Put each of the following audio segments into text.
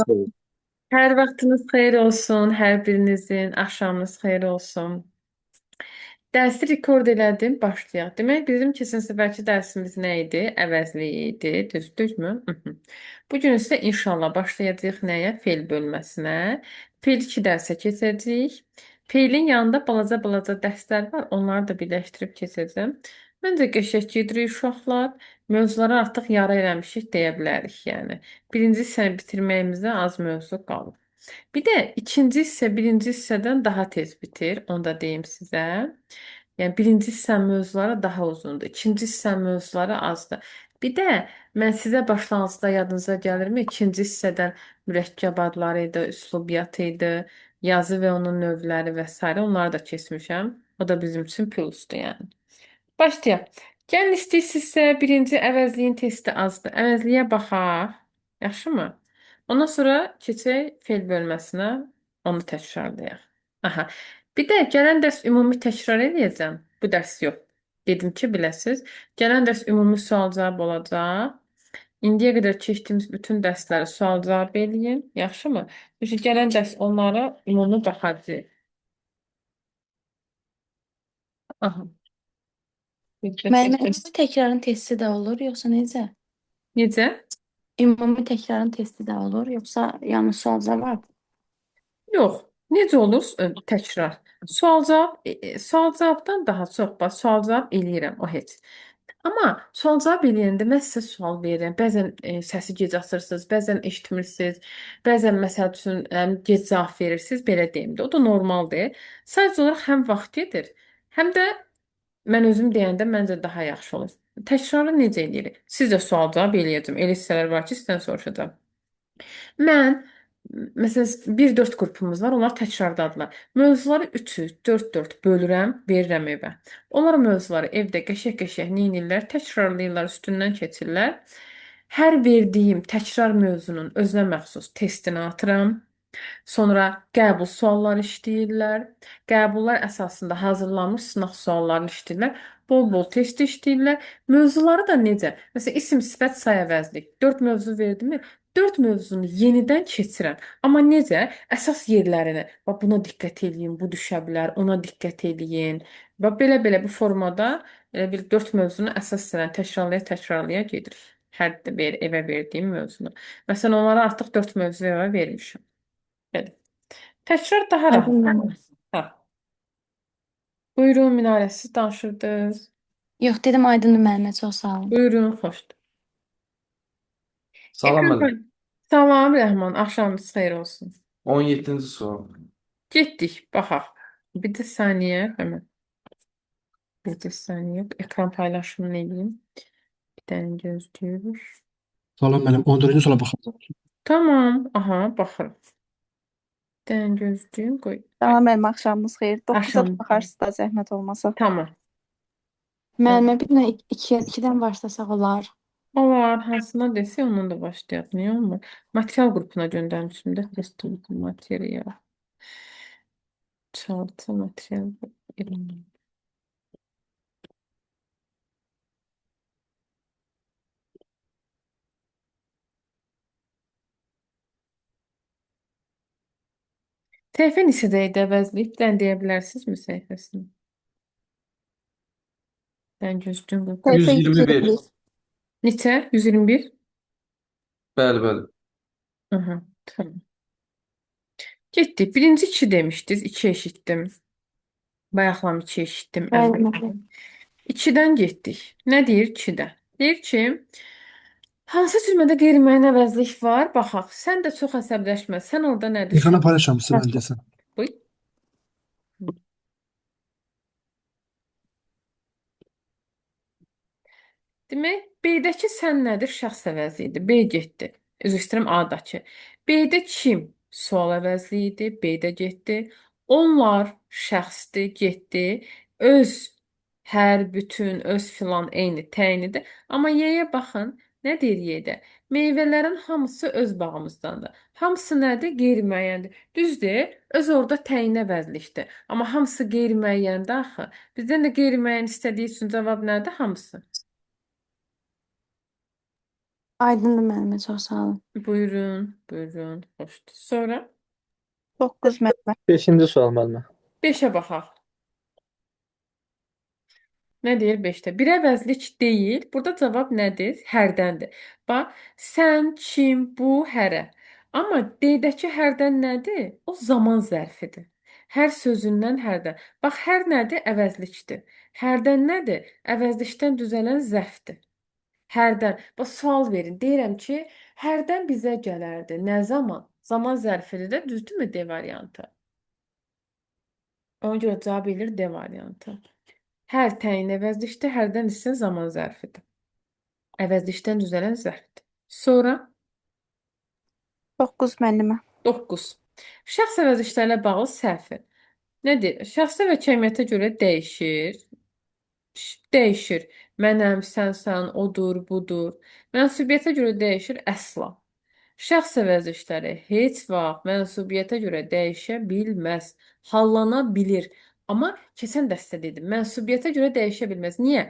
olsun. Hər vaxtınız xeyir olsun, hər birinizin axşamınız xeyir olsun. Dərsi rekord elədim, başlayaq. Demək, bizim keçən səfərki dərsimiz nə idi? Əvəzlik idi, düzdürmü? Mhm. Bu gün isə inşallah başlayacağıq nəyə? Fe'l bölməsinə. Fe'l 2 dərsə keçəcəyik. Fe'lin yanında balaca-balaca dərslər var, onları da birləşdirib keçəcəm. Məncə qəşəng gedirik uşaqlar. Mövzuları artıq yarı eləmişik deyə bilərik, yəni. Birinci hissəni bitirməyimizə az mövzu qalıb. Bir də ikinci hissə birinci hissədən daha tez bitir, onu da deyim sizə. Yəni birinci hissə mövzuları daha uzundur, ikinci hissə mövzuları azdır. Bir də mən sizə başlanğıcda yadınıza gəlirmi? İkinci hissədən mürəkkəb adları idi, üslubiyyat idi, yazı və onun növləri və s. onları da keçmişəm. O da bizim üçün plusdur yəni. Başlayaq. Gəlin istəyirsinizsə birinci əvəzliyin testi azdır. Əvəzliyə baxaq. Yaxşımı? Ondan sonra keçək fe'l bölməsinə. Onu təkrarlayaq. Aha. Bir də gələn dərs ümumi təkrar edəcəm. Bu dərs yox. Dedim ki, biləsiz. Gələn dərs ümumi sual-cavab olacaq. İndiyə qədər keçdiyimiz bütün dərsləri sual-cavab eləyin. Yaxşımı? Çünki gələn dərs onlara ümumi baxacağıq. Aha. Müəllimə, ümumi təkrarın testi də olur, yoxsa necə? Necə? Ümumi təkrarın testi də olur, yoxsa yalnız sual var? Yox. Necə olur təkrar? Sual-cavabdan daha çox bax sual-cavab eləyirəm, o heç. Amma sual-cavab eləyəndə mən sizə sual verirəm. Bəzən səsi gec açırsınız, bəzən eşitmirsiniz, bəzən məsəl üçün gec cavab verirsiniz, belə deyim də. O da normaldır. Sadəcə olaraq həm vaxt gedir, həm də mən özüm deyəndə məncə daha yaxşı olur. Təkrarı necə eləyirik? Siz də sual-cavab eləyəcəm. Elə hissələr var ki, sizdən soruşacağam. Mən məsələn 1-4 qrupumuz var, onlar təkrardadırlar. Mövzuları 3-ü 4-4 bölürəm, verirəm evə. Onlar mövzuları evdə qəşəng-qəşəng neynirlər, təkrarlayırlar, üstündən keçirlər. Hər verdiyim təkrar mövzunun özünə məxsus testini atıram. Sonra qəbul sualları işləyirlər. Qəbullar əsasında hazırlanmış sınaq suallarını işləyirlər. Bol-bol test işləyirlər. Mövzuları da necə? Məsələn, isim, sifət, say, əvəzlik. 4 mövzu verdimmi? 4 mövzunu yenidən keçirəm. Amma necə? Əsas yerlərini. Bax buna diqqət eləyin, bu düşə bilər, ona diqqət eləyin. Bax belə-belə bu formada elə bir 4 mövzunu əsas sənə təkrarlaya-təkrarlaya gedirik. Evə verdiyim mövzunu. Məsələn, onlara artıq 4 mövzu evə vermişəm. Belə. Təkrar daha Aydın rahat. müəllimə. Ha. Buyurun, minarəsiz danışırdınız. Yox, dedim aydın müəllimə, çox sağ olun. Buyurun, xoşdur. Salam Ekran müəllim. koy. Salam Rəhman, axşamınız xeyir olsun. 17-ci sual. Getdik, baxaq. Bir də saniyə, həmən. Bir də saniyə. Ekran paylaşımını edeyim. Bir dənə gözləyirik. Salam müəllim, 14-cü suala baxacağam. Tamam, aha, baxırıq. Bir dənə gözləyim, qoy. Tamam müəllim, axşamınız xeyir. 9-da Axşam. baxarsınız da zəhmət olmasa. Tamam. Müəllimə bir dənə 2-dən başlasaq olar. Olar, hansına desə ondan da başlayaq. Niyə olmur? Material qrupuna göndərmişim də test material. Çaltı material. Səhifə neçədəydi əvəzlik? Bir dənə deyə bilərsinizmi səhifəsini? Ben gözlüyüm bu. Səhifə 121. Neçə? 121? Bəli, bəli. Aha, tamam. Getdik. Birinci 2 demişdiniz. 2 eşitdim. Bayaqlam 2 eşitdim. Müəllimə. 2-dən getdik. Nə deyir 2-də? Deyir ki, hansı cümlədə qeyri-müəyyən əvəzlik var? Baxaq. Sən də çox əsəbləşmə. Sən orada nə Ekrana düşün? paylaşamışsın mən desəm. Buyur. Demək, B-dəki sən nədir? Şəxs əvəzli idi. B getdi. Üzr istəyirəm, A-dakı. B-də kim? Sual əvəzli idi. B-də getdi. Onlar şəxsdir, getdi. Öz, hər, bütün, öz filan eyni təyinidir. Amma Y-yə baxın. Nə deyir Y-də? Meyvələrin hamısı öz bağımızdandır. Hamısı nədir? Qeyri-müəyyəndir. Düzdür? Öz orada təyin əvəzlikdir. Amma hamısı qeyri-müəyyəndir axı. Bizdən də qeyri-müəyyən istədiyi üçün cavab nədir? Hamısı. Aydındır müəllimə, çox sağ olun. Buyurun, buyurun. Xoşdur. Sonra 9 müəllimə. 5-ci sual müəllimə. 5-ə baxaq. Nə deyir 5-də? Bir əvəzlik deyil. Burada cavab nədir? Hərdəndir. Bax, sən, kim, bu, hərə. Amma D-dəki hərdən nədir? O zaman zərfidir. Hər sözündən hərdən. Bax, hər nədir? Əvəzlikdir. Hərdən nədir? Əvəzlikdən düzələn zərfdir. Hərdən. Bax, sual verin. Deyirəm ki, hərdən bizə gələrdi. Nə zaman? Zaman zərfidir də, düzdürmü D variantı? Ona görə cavab edir D variantı. Hər təyin əvəzlikdir, hərdən isə zaman zərfidir. Əvəzlikdən düzələn zərfdir. Sonra 9 müəllimə. 9. Şəxs əvəzliklərlə bağlı səhvi. Nədir? Şəxsə və kəmiyyətə görə dəyişir. Dəyişir. Mənəm, sənsən, odur, budur. Mənsubiyyətə görə dəyişir əsla. Şəxs əvəzlikləri heç vaxt mənsubiyyətə görə dəyişə bilməz. Hallana bilir. Amma keçən dərsdə dedim, mənsubiyyətə görə dəyişə bilməz. Niyə?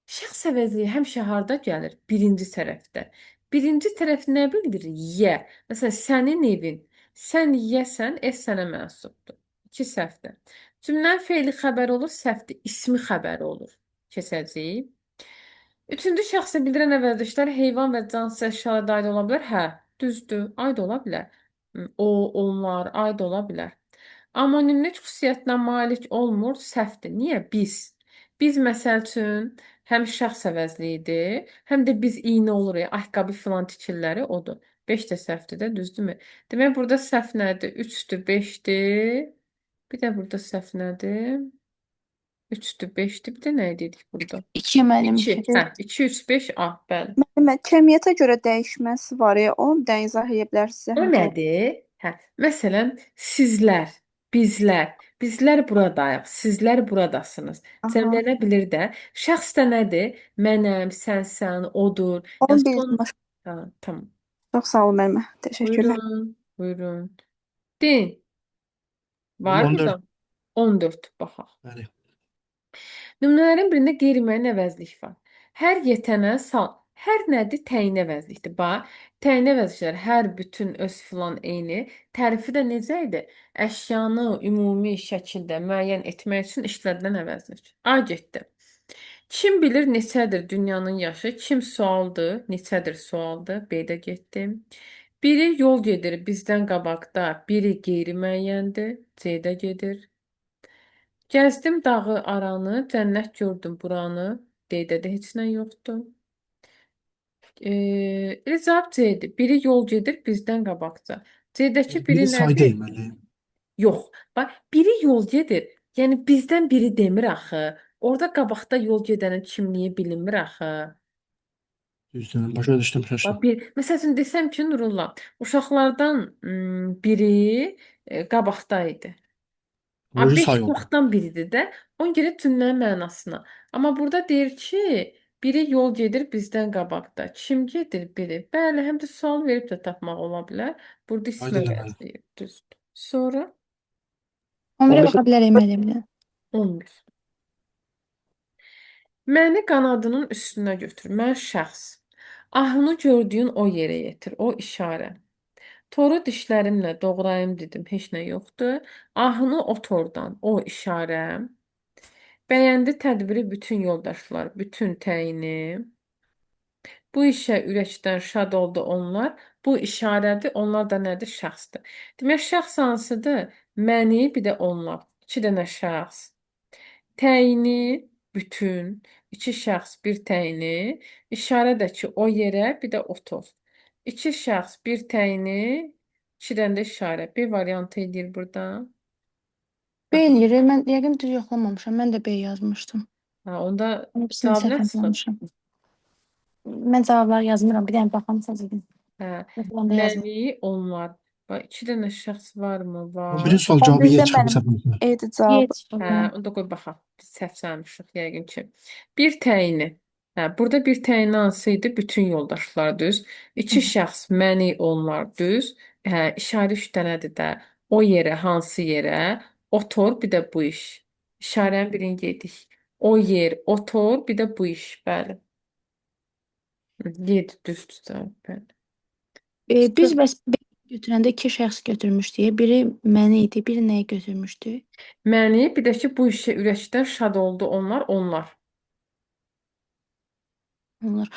Şəxs əvəzliyi həmişə harda gəlir? Birinci tərəfdə. Birinci tərəf nə bildirir? Yə. Məsələn, sənin evin. Sən yəsən, ev sənə mənsubdur. 2 səhvdir. Cümlənin feili xəbəri olur, səhvdir. İsmi xəbəri olur. Keçəcəyik. Üçüncü şəxsi bildirən əvəzliklər heyvan və cansız əşyalara da aid ola bilər. Hə, düzdür, aid ola bilər. O, onlar aid ola bilər. Anonimlik xüsusiyyətinə malik olmur, səhvdir. Niyə? Biz. Biz məsəl üçün həm şəxs əvəzliyidir, həm də biz iynə oluruq. Ayaqqabı filan tikirləri odur. 5 də səhvdir də, düzdürmü? Demək burada səhv nədir? 3-dür, 5-dir. Bir də burada səhv nədir? 3-dür, 5-dir. Bir də nə dedik burada? 2 müəllim 2. 2. Hə, 2, 3, 5, A. Bəli. Müəllimə, kəmiyyətə görə dəyişməsi var ya, onu da izah edə bilərsiniz O zəhmət olmasa. nədir? Hə, məsələn, sizlər, bizlər, bizlər buradayıq, sizlər buradasınız. Aha, Cəmlənə bilir də. Şəxs də nədir? Mənəm, sənsən, odur. Yəni 11 son... yaş. Hə, tamam. Çox sağ olun müəllimə. Təşəkkürlər. Buyurun, buyurun. Din, var 14. burada? 14, baxaq. Bəli. Nümunələrin birində qeyri-müəyyən əvəzlik var. Hər yetənə sal. Hər nədir? Təyin əvəzlikdir. Bax, təyin əvəzliklər hər bütün öz filan eyni. Tərifi də necə idi? Əşyanı ümumi şəkildə müəyyən etmək üçün işlədilən əvəzlik. A getdi. Kim bilir neçədir dünyanın yaşı? Kim sualdır? Neçədir sualdır? B-də getdi. Biri yol gedir bizdən qabaqda, biri qeyri-müəyyəndir. C-də gedir. Gəzdim dağı aranı, cənnət gördüm buranı. D-də də heç nə yoxdur. Cavab C-dir. Biri yol gedir bizdən qabaqca. C-dəki biri Biri say nədir? deyil müəllim. Yox. Bax, biri yol gedir. Yəni bizdən biri demir axı. Orada qabaqda yol gedənin kimliyi bilinmir axı. Düzdür. Başa düşdüm Bax, şaşırdım. məsəl üçün desəm ki, Nurullah, uşaqlardan biri qabaqda idi. Loji 5 say oldu. uşaqdan biridir də. Ona görə cümlənin mənasına. Amma burada deyir ki, biri yol gedir bizdən qabaqda. Kim gedir? Biri. Bəli, həm də sual verib də tapmaq ola bilər. Burada ismə Aydın əməli. bənzəyir. Düzdür. Sonra 11-ə 15. baxa bilərəm müəllimə. 11. Məni qanadının üstünə götür. Mən şəxs. Ahını gördüyün o yerə yetir. O işarə. Toru dişlərimlə doğrayım dedim. Heç nə yoxdur. Ahını ot oradan. O işarə. Bəyəndi tədbiri bütün yoldaşlar, bütün təyini. Bu işə ürəkdən şad oldu onlar. Bu işarədir, onlar da nədir? Şəxsdir. Demək, şəxs hansıdır? Məni, bir də onlar. 2 dənə şəxs. Təyini, bütün. 2 şəxs, bir təyini. İşarə də ki, o yerə, bir də otur. 2 şəxs, bir təyini. 2 dənə də işarə. Bir variant edir burada. B eləyir. Mən yəqin düz yoxlamamışam. Mən də B yazmışdım. Ha, onda Hepsini cavab səhv nə çıxır? yazmışam. Mən cavabları yazmıram. Bir dənə baxam sözüdür. Hə, Yoxlamada yazmıram. məni, onlar. Bax, 2 dənə şəxs varmı? Var. 11-ci sual cavabı 11-də Y çıxıb mənim hesablamışlar. E'dir cavabı. Hə, onda qoy baxaq. Biz səhv saymışıq yəqin ki. Bir təyini. Hə, burada bir təyini hansı idi? Bütün yoldaşlar düz. 2 şəxs məni, onlar düz. Hə, işarə 3 dənədir də. O yerə, hansı yerə? Otor, bir də bu iş. İşarənin birini yedik. O yer, otor, bir də bu iş. Bəli. 7 düzdür cavab. Bəli. Biz bəs götürəndə iki şəxs götürmüşdük. Biri məni idi, biri nəyi götürmüşdü? Məni, bir də ki, bu işə ürəkdən şad oldu onlar. Onlar. Onlar.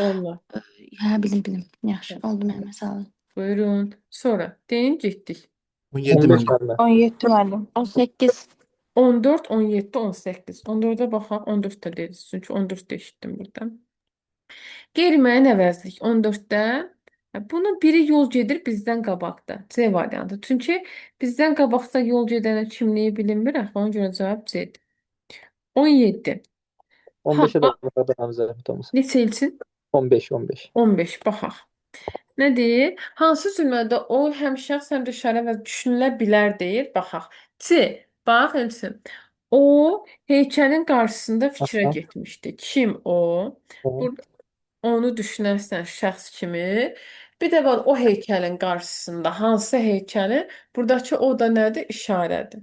Hə, bildim. Yaxşı, oldu müəllimə, sağ olun. Buyurun. Sonra deyin getdik. 17 15 müəllim. müəllim. 17 müəllim. 18. 14, 17, 18. 14-ə baxaq. 14 də dediniz. Çünki 14 də eşitdim burada. Qeyri-müəyyən əvəzlik 14-də bunun biri yol gedir bizdən qabaqda. C variantı. Çünki bizdən qabaqda yol gedənə kimliyi bilinmir, axı ona görə cavab C-dir. 17. 15-ə də baxarda Həmzə Thomas. Neçə ilçin? 15, 15. 15. Baxaq. Nə deyir? Hansı cümlədə o həm şəxs, həm də işarə və düşünülə bilər deyir. Baxaq. C. Bax, Elçin. O heykəlin qarşısında fikrə Aha. getmişdi. Kim o? Burada onu düşünərsən şəxs kimi. Bir də var o heykəlin qarşısında hansı heykəlin? Buradakı o da nədir? İşarədir.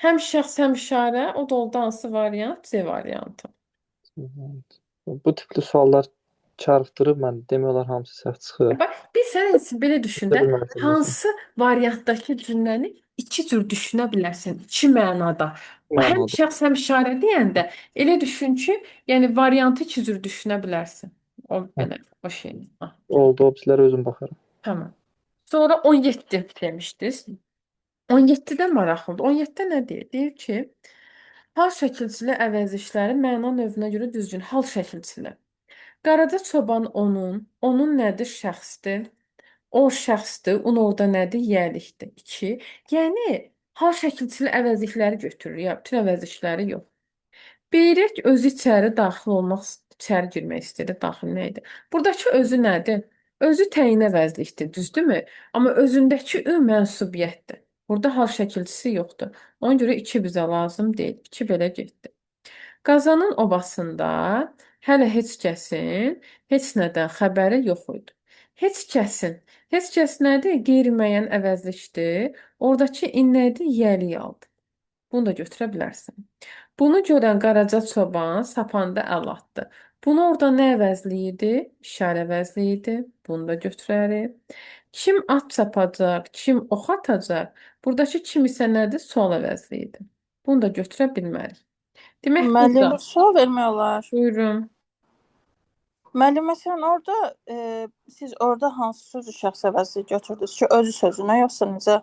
Həm şəxs, həm işarə. O da oldu hansı variant? C variantı. Bu tipli suallar çarpıtırıb mən demək olar hamısı səhv çıxır. Bax, bir sən belə düşün də, Bilməlisən. hansı variantdakı cümləni iki cür düşünə bilərsən, iki mənada. Həm Mənada. şəxs, həm işarə deyəndə elə düşün ki, yəni variantı iki cür düşünə bilərsən. O belə o şey. Oldu, o bizlərə özüm baxaram. Tamam. Sonra 17 demişdiniz. 17-də maraqlıdır. 17-də nə deyir? Deyir ki, hal şəkilçili əvəzişləri məna növünə görə düzgün hal şəkilçili. Qaraca çoban onun nədir? Şəxsdir. O şəxsdir, un orada nədir? Yiyəlikdir. 2. Yəni hal şəkilçili əvəzlikləri götürür, ya bütün əvəzlikləri yox. Beyrək özü içəri daxil olmaq, içəri girmək istədi. Daxil nə idi? Buradakı özü nədir? Özü təyin əvəzlikdir, düzdürmü? Amma özündəki ü mənsubiyyətdir. Burada hal şəkilçisi yoxdur. Ona görə 2 bizə lazım deyil. 2 belə getdi. Qazanın obasında hələ heç kəsin heç nədən xəbəri yox idi. Heç kəsin. Heç kəs nədir? Qeyri-müəyyən əvəzlikdir. Oradakı in nədir? Yiyəlik aldı. Bunu da götürə bilərsən. Bunu görən Qaraca çoban sapanda əl atdı. Bunu orada nə əvəzliyi idi? İşarə əvəzliyi idi. Bunu da götürərik. Kim at çapacaq, kim ox atacaq? Buradakı kim isə nədir? Sual əvəzliyi idi. Bunu da götürə bilmərik. Demək Müəllim, burada. bir sual vermək olar. Buyurun. Müəllim, məsələn, orada siz orada hansı sözü şəxs əvəzli götürdünüz ki, özü sözünə yoxsa necə?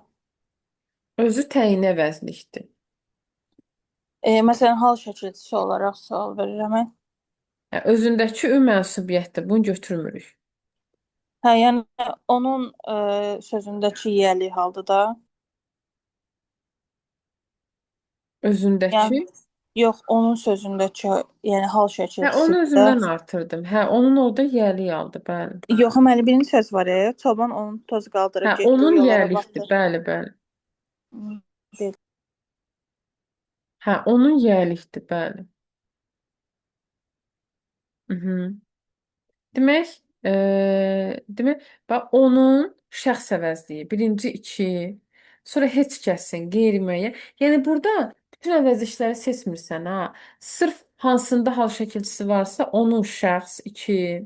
Özü təyin əvəzlikdir. Məsələn, hal şəkilçisi olaraq sual verirəm. Özündəki ü mənsubiyyətdir. Bunu götürmürük. Hə, yəni onun sözündəki yiyəlik haldır da. Özündəki. Yəni yox, onun sözündəki, yəni hal şəkilçisi. Onu özümdən artırdım. Onun orada yiyəlik aldı, bəli. Yox, müəllim, birinci söz var ya, çoban onun toz qaldırıb getdi, Onun yollara yiyəlikdir, baxdı. bəli. Deyil. Onun yiyəlikdir, bəli. Demək, bax onun şəxs əvəzliyi, birinci 2, sonra heç kəsin, qeyri-müəyyən. Yəni burada bütün əvəzlikləri seçmirsən ha. Sırf hansında hal şəkilçisi varsa onun şəxs 2,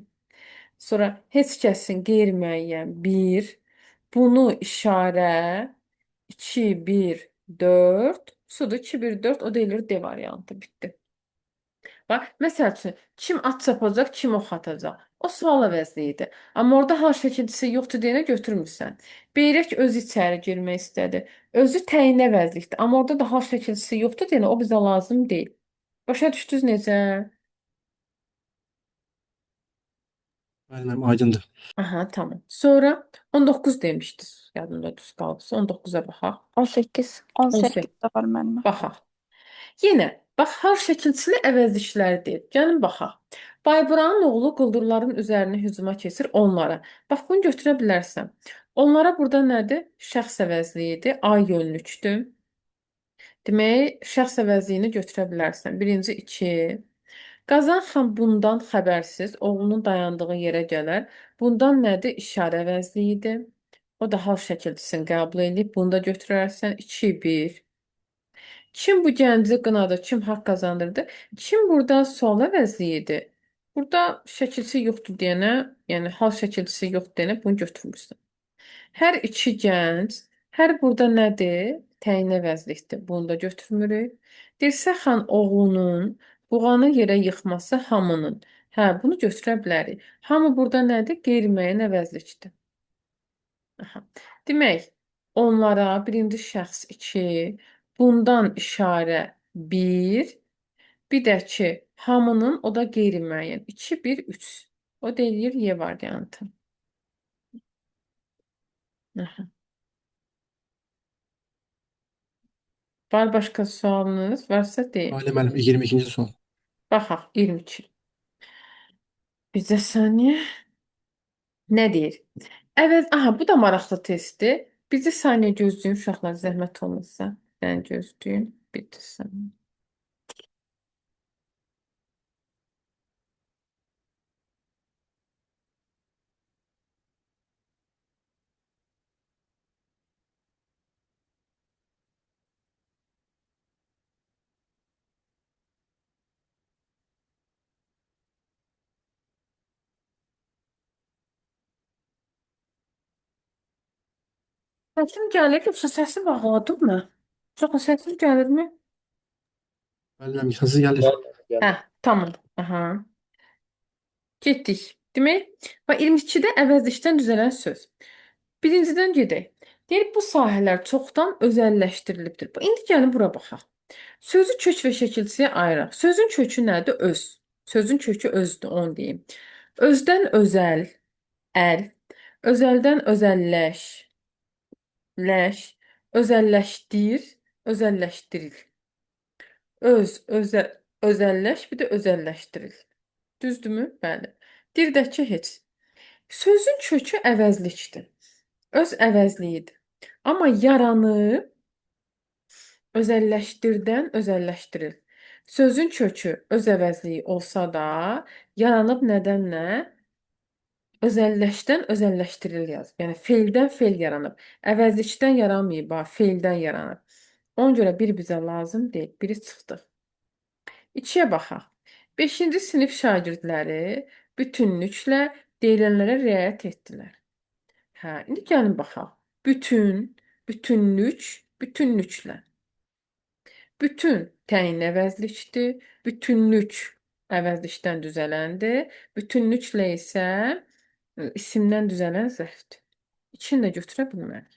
sonra heç kəsin qeyri-müəyyən 1, bunu işarə 2, 1, 4, sudur 2, 1, 4 o deyilir D variantı bitdi. Bax, məsəl üçün, kim at çapacaq, kim ox atacaq? O sual əvəzliyidir. Amma orada hal şəkilçisi yoxdur deyənə götürmürsən. Beyrək özü içəri girmək istədi. Özü təyin əvəzlikdir. Amma orada da hal şəkilçisi yoxdur deyənə o bizə lazım deyil. Başa düşdünüz necə? Müəllim, aydındır. Aha, tamam. Sonra 19 demişdiniz. Yadımda düz qalıbsa. 19-a baxaq. 18. 18 də var mənim. Baxaq. Yenə, bax, hal şəkilçili əvəzlikləri deyir. Gəlin baxaq. Bayburanın oğlu quldurların üzərinə hücuma keçir onlara. Bax, bunu götürə bilərsən. Onlara burada nədir? Şəxs əvəzliyidir. A yönlükdür. Demək, şəxs əvəzliyini götürə bilərsən. Birinci 2. Qazan xan bundan xəbərsiz oğlunun dayandığı yerə gələr. Bundan nədir? İşarə əvəzliyidir. O da hal şəkilçisini qəbul edib. Bunu da götürərsən. 2, 1. Kim bu gənci qınadı, kim haqq qazandırdı? Kim burada sual əvəzliyidir? Burada şəkilçi yoxdur deyənə Yəni hal şəkilçisi yox denib bunu götürmüsən. Hər iki gənc, hər burada nədir? Təyin əvəzlikdir. Bunu da götürmürük. Dirsəxan oğlunun buğanı yerə yıxması hamının. Hə, bunu götürə bilərik. Hamı burada nədir? Qeyri-müəyyən əvəzlikdir. Aha. Demək, onlara birinci şəxs 2, bundan işarə 1, bir də ki, hamının o da qeyri-müəyyən. 2, 1, 3. O deyir Y variantı. Aha. Var başqa sualınız? Varsa deyin. Ali müəllim 22-ci sual. Baxaq, 22. Bizə saniyə. Nə deyir? Aha, bu da maraqlı testdir. Bizə saniyə gözləyin uşaqlar, zəhmət olmasa. Sən gözləyin. Bir saniyə. Səsim gəlir, yoxsa səsi bağladınmı? Yoxsa səsim gəlirmi? Müəllim səsi gəlir. Hə, tamam. Aha. Getdik. Demək, bax 22-də əvəzlikdən düzələn söz. Birincidən gedək. Deyir, bu sahələr çoxdan özəlləşdirilibdir. İndi gəlin bura baxaq. Sözü kök və şəkilçiyə ayıraq. Sözün kökü nədir? Öz. Sözün kökü özdür, onu deyim. Özdən özəl, əl. Özəldən özəlləş, ləş. Özəlləşdir, özəlləşdiril. Özəlləş, bir də özəlləşdiril. Düzdürmü? Bəli. Dirdəki heç. Sözün kökü əvəzlikdir. Öz əvəzliyidir. Amma yaranıb özəlləşdirdən özəlləşdiril. Sözün kökü öz əvəzliyi olsa da, yaranıb nədən nə? Özəlləşdən özəlləşdiril yaz. Yəni feildən feil yaranıb. Əvəzlikdən yaranmayıb, feildən yaranıb. Ona görə bir bizə lazım deyil. Biri çıxdıq. 2-yə baxaq. 5-ci sinif şagirdləri bütünlüklə deyilənlərə riayət etdilər. Hə, indi gəlin baxaq. Bütün, bütünlük, bütünlüklə. Bütün təyin əvəzlikdir. Bütünlük əvəzlikdən düzələndir. Bütünlüklə isə isimdən düzələn zərfdir. İkini də götürə bilmərik.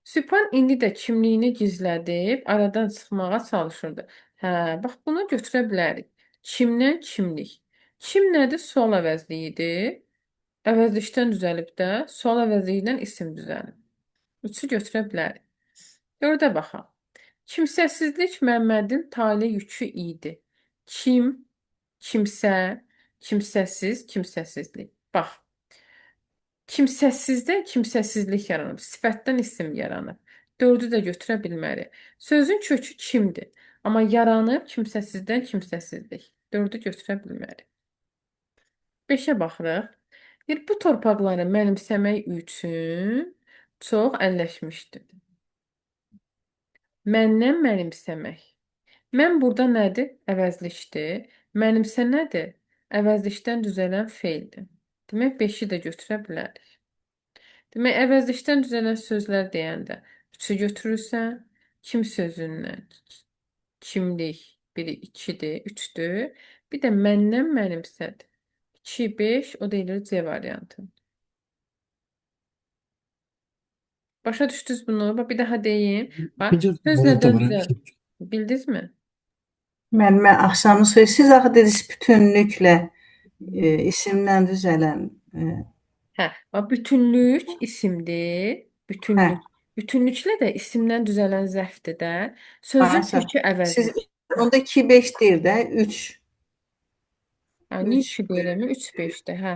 Sübhan indi də kimliyini gizlədib aradan çıxmağa çalışırdı. Hə, bax bunu götürə bilərik. Kimdən kimlik. Kim nədir? Sual əvəzliyidir. Əvəzlikdən düzəlib də sual əvəzliyindən isim düzəlib. Üçü götürə bilərik. 4-ə baxaq. Kimsəsizlik Məmmədin tale yükü idi. Kim, kimsə, kimsəsiz, kimsəsizlik. Bax. Kimsəsizdən kimsəsizlik yaranıb. Sifətdən isim yaranıb. 4-ü də götürə bilmərik. Sözün kökü kimdir? Amma yaranıb kimsəsizdən kimsəsizlik. 4-ü götürə bilmərik. 5-ə baxırıq. Bu torpaqları mənimsəmək üçün çox əlləşmişdir. Məndən mənimsəmək. Mən burada nədir? Əvəzlikdir. Mənimsə nədir? Əvəzlikdən düzələn feildir. Demək, 5-i də götürə bilərik. Demək, əvəzlikdən düzələn sözlər deyəndə 3-ü götürürsən, kim sözündən, kimlik, biri 2-dir, 3-dür. Bir də məndən mənimsədir. 2, 5, o deyilir C variantı. Başa düşdünüz bunu? Bax, bir daha deyim. Bax, söz nədən düzəlir? Bildinizmi? Müəllimə axşamınız xeyir. Siz axı dediniz bütünlüklə isimdən düzələn. Hə, bax, bütünlük isimdir. Bütünlük. Bütünlüklə də isimdən düzələn zərfdir də. Sözün kökü əvəzdir. Siz onda 2, 5 deyil də 3. Hə, niyə 2 deyirəm? 3, 5-dir. Hə,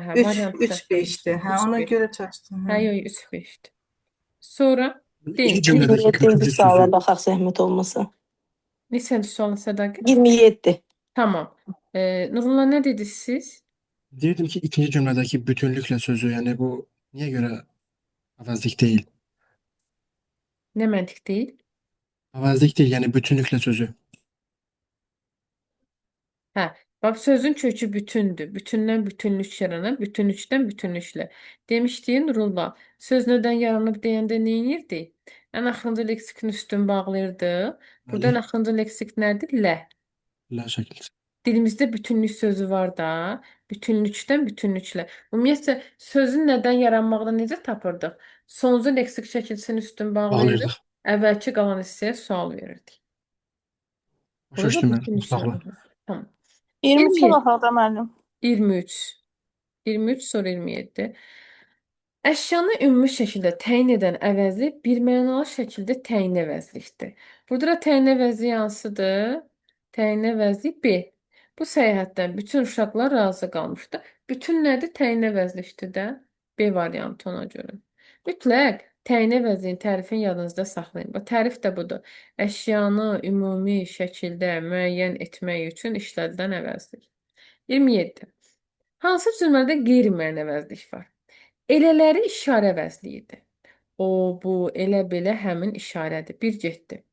3, 5-dir. Hə, ona görə çaşdım. Hə, yox, 3, 5-dir. Sonra deyin. 27-ci suala baxaq zəhmət olmasa. Neçənci sual Sədaqət? 27. Tamam. Nurullah, nə dediniz siz? Deyirdim ki, ikinci cümlədəki bütünlüklə sözü, yəni bu niyə görə əvəzlik deyil? Nə məntiq deyil? Əvəzlik deyil, yəni bütünlüklə sözü. Hə, Bax, sözün kökü bütündür. Bütündən bütünlük yaranır. Bütünlükdən bütünlüklə. Demişdik Nurullah. Söz nədən yaranıb deyəndə nə edirdi? Ən axırıncı leksikin üstün bağlayırdı. Burada Bəli, ən axırıncı leksik nədir? Lə. lə şəkildə. Dilimizdə bütünlük sözü var da. Bütünlükdən bütünlüklə. Ümumiyyətlə sözün nədən yaranmağını necə tapırdıq? Sonuncu leksik şəkilsinin üstün bağlayırdıq. Bağlayırdıq. Əvvəlki qalan hissəyə sual verirdik. Başa Burada da düşdüm mən. bütünlük Mutlaqla. yaranır. Tamam. 23-ə 27. baxaq da müəllim. 23. 23 sonra 27. Əşyanı ümumi şəkildə təyin edən əvəzi birmənalı şəkildə təyin əvəzlikdir. Burada da təyin əvəzi hansıdır? Təyin əvəzi B. Bu səyahətdən bütün uşaqlar razı qalmışdı. Bütün nədir? Təyin əvəzlikdir də. B variantı ona görə. Mütləq təyin əvəzliyin tərifini yadınızda saxlayın. Bu tərif də budur. Əşyanı ümumi şəkildə müəyyən etmək üçün işlədilən əvəzlik. 27. Hansı cümlədə qeyri-müəyyən əvəzlik var? Elələri işarə əvəzliyidir. O, bu, elə belə həmin işarədir. Bir getdi.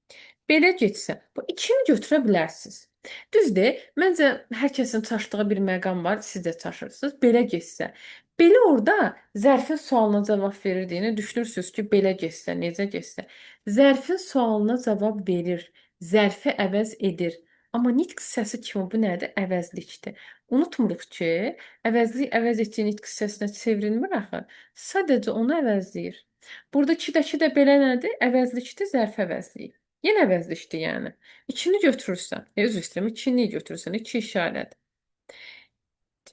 Belə getsə, bu ikini götürə bilərsiniz. Düzdür? Məncə hər kəsin çaşdığı bir məqam var, siz də çaşırsınız. Belə getsə. Belə orada zərfin sualına cavab verirdiyini düşünürsünüz ki, belə getsə, necə getsə. Zərfin sualına cavab verir, zərfi əvəz edir. Amma nitq səsi kimi bu nədir? Əvəzlikdir. Unutmuruq ki, əvəzlik əvəz etdiyi nitq hissəsinə çevrilmir axı. Sadəcə onu əvəzləyir. Buradakı də belə nədir? Əvəzlikdir, zərf əvəzliyi. Yenə əvəzlikdir yəni. İkini götürürsən, üzr istəyirəm, ikini götürürsən, iki işarədir.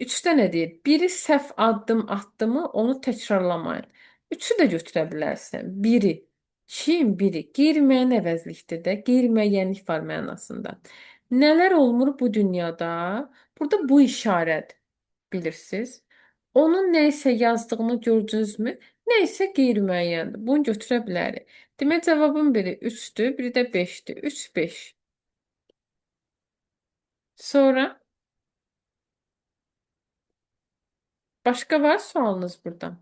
Üçdə nə deyir? Biri səhv addım atdı mı, onu təkrarlamayın. Üçü də götürə bilərsən. Biri, kim, biri. Qeyri-müəyyən əvəzlikdir də, qeyri-müəyyənlik var mənasında. Nələr olmur bu dünyada? Burada bu işarədir, bilirsiniz. Onun nə isə yazdığını gördünüzmü? Nə isə qeyri-müəyyəndir. Bunu götürə bilərik. Demək cavabın biri 3-dür, biri də 5-dir. 3, 5. Sonra başqa var sualınız burada?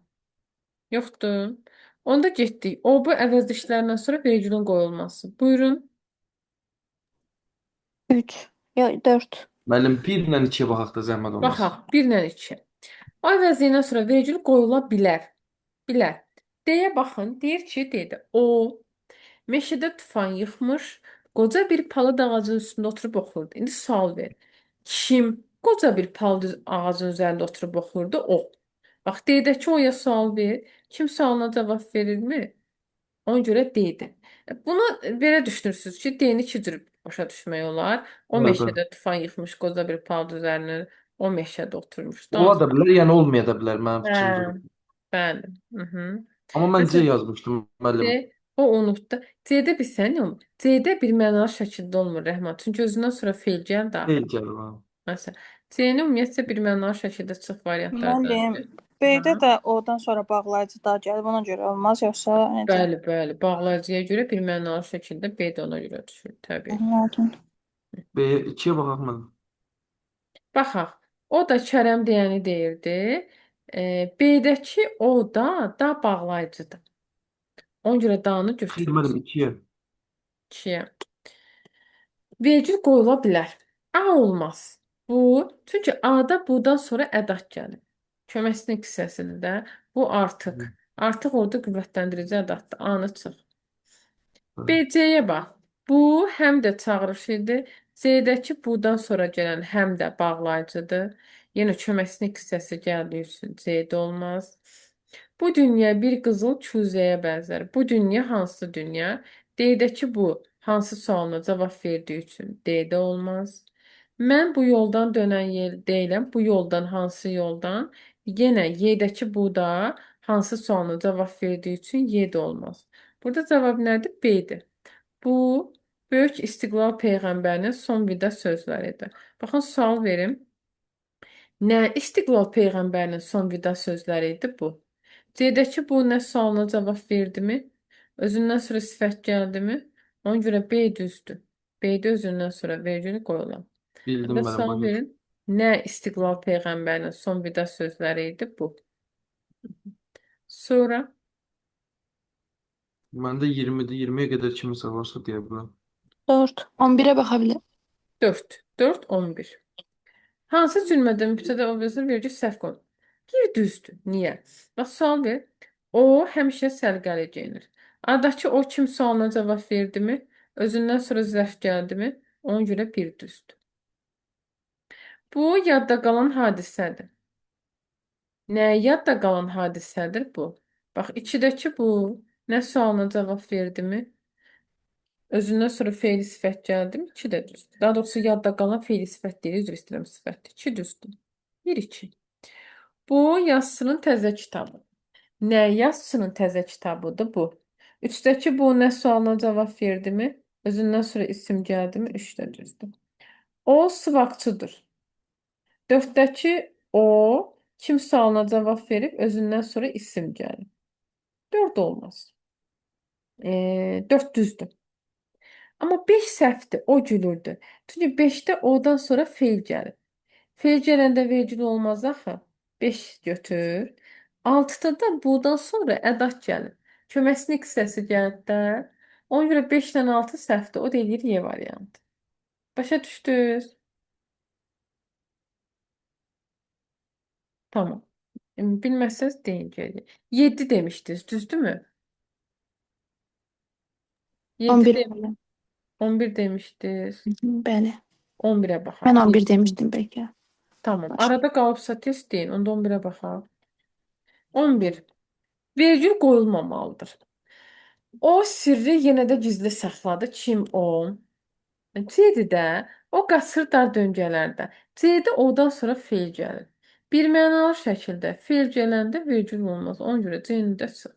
Yoxdur. Onda getdik. O bu əvəzliklərdən sonra vergülün qoyulması. Buyurun. 3. Ya 4. Müəllim 1 ilə 2-yə baxaq da zəhmət olmaz. Baxaq. 1 ilə 2. O əvəzlikdən sonra vergül qoyula bilər. Bilər. Deyə baxın. Deyir ki, dedi. O meşədə tufan yıxmış, qoca bir palıd ağacının üstündə oturub oxuyurdu. İndi sual ver. Kim qoca bir palıd ağacının üzərində oturub oxuyurdu? O. Bax, deyək ki, oya sual ver. Kim sualına cavab verirmi? Ona görə deydi. Bunu belə düşünürsünüz ki, deyini iki cür başa düşmək olar. O Bəli, bəli. meşədə tufan yıxmış qoca bir palıd üzərində o meşədə oturmuşdu. Ola da bilər, yəni olmaya da bilər mənim Hə, fikrimcə. bəli. Mhm. Amma mən C Məsələn, yazmışdım müəllim. O unutdu. C-də bir sən yox. C-də bir mənalı şəkildə olmur Rəhman. Çünki özündən sonra feil gəldi axı. Deyil gəlir ha. Məsələn, C-ni ümumiyyətlə bir mənalı şəkildə çox variantlardan Müəllim, biri. B-də Aha. də odan sonra bağlayıcı da gəlib, ona görə olmaz, yoxsa necə? Bəli, bəli. Bağlayıcıya görə bir mənalı şəkildə B də ona görə düşür, təbii. Anladım. B 2-yə baxaq müəllim. Baxaq. O da Kərəm deyəni deyirdi. B-dəki o da bağlayıcıdır. Ona görə danı Xeyr götürürük. müəllim 2-yə. 2-yə. Vergül qoyula bilər. A olmaz. Bu, çünki A-da bu-dan sonra ədat gəlir. Köməkçinin hissəsidir də. Bu artıq. Artıq orada qüvvətlendirici ədatdır. A-nı çıx. B-C-yə bax. Bu həm də çağırış idi. C-dəki bu-dan sonra gələn həm də bağlayıcıdır. Yenə köməkçinin hissəsi gəldiyi üçün C-də olmaz. Bu dünya bir qızıl kuzəyə bənzər. Bu dünya hansı dünya? D-dəki bu hansı sualına cavab verdiyi üçün D-də olmaz. Mən bu yoldan dönən yer deyiləm. Bu yoldan hansı yoldan? Yenə Y-dəki bu da hansı sualına cavab verdiyi üçün Y-də olmaz. Burada cavab nədir? B-dir. Bu Böyük İstiqlal Peyğəmbərinin son vida sözləridir. Baxın, sual verim. Nə İstiqlal Peyğəmbərinin son vida sözləri idi bu? C-dəki bu nə sualına cavab verdimi? Özündən sonra sifət gəldimi? Ona görə B düzdür. B-də özündən sonra vergül qoyulan. Bildim Burada müəllim. sual Buyur. verin. Nə İstiqlal Peyğəmbərinin son vida sözləri idi bu? Sonra Məndə 20-dir. 20-yə qədər kimisə varsa deyə bilərəm. 4. 11-ə baxa bilər. 4. 4, 11. Hansı cümlədə mübtədə obrazı vergül səhv qoyulur? Bir düzdür. Niyə? Bax, sual ver. O həmişə səliqəli geyinir. Adakı o kim sualına cavab verdimi? Özündən sonra zərf gəldimi? Ona görə bir düzdür. Bu yadda qalan hadisədir. Nə yadda qalan hadisədir bu? Bax, içidəki bu nə sualına cavab verdimi? Özündən sonra feili sifət gəldimi? 2 də düzdür. Daha doğrusu yadda qalan feili sifət deyil, üzr istəyirəm sifətdir. 2 düzdür. 1, 2. Bu yazıçının təzə kitabı. Nə yazıçının təzə kitabıdır bu? 3-dəki bu nə sualına cavab verdimi? Özündən sonra isim gəldimi? 3 də düzdür. O sıvaqçıdır. 4-dəki o kim sualına cavab verib, özündən sonra isim gəlir. 4 olmaz. 4 düzdür. Amma 5 səhvdir, o gülürdü. Çünki 5-də o-dan sonra feil gəlir. Feil gələndə vergül olmaz axı. 5 götür. 6-da da bu-dan sonra ədat gəlir. Köməkçilik hissəsi gəlir də. Ona görə 5 ilə 6 səhvdir. O da eləyir Y variantı. Başa düşdünüz? Tamam. Bilməsəz deyin geriyə. 7 demişdiniz, düzdürmü? 7 11 de bəli. 11 demişdiniz. Bəli. 11-ə Mən baxaq. 11 demişdim bəlkə. Tamam. Başa. Arada qalıbsa test deyin. Onda 11-ə baxaq. 11. Vergül qoyulmamalıdır. O sirri yenə də gizli saxladı. Kim o? C-dir də. O qaçır dar döngələrdə. C-də o-dan sonra feil gəlir. Birmənalı şəkildə feil gələndə vergül olmaz. Ona görə C-ni də sığ.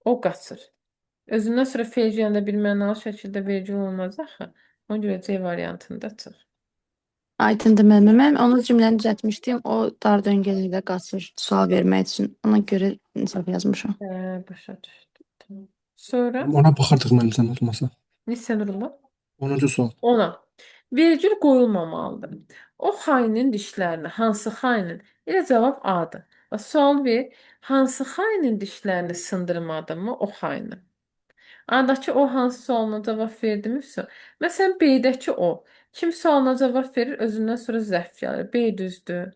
O qaçır. Özündən sonra feil gələndə birmənalı şəkildə vergül olmaz axı. Ona görə C variantında çıx. Aydındır müəllimə. Mən onu cümləni düzəltmişdim. O dar döngələrdə qaçır sual vermək üçün. Ona görə səhv yazmışam. Başa düşdüm. Tamam. Sonra Ona baxırdıq mənim sən olmasa. Nisə Nurullah? 10-cu sual. Ona. Vergül qoyulmamalıdır. O xainin dişlərini, hansı xainin? Elə cavab A-dır. Və sual ver, hansı xainin dişlərini sındırmadımı o xainin? A-dakı o hansı sualına cavab verdimi? Məsələn, B-dəki o. Kim sualına cavab verir, özündən sonra zərf gəlir. B düzdür.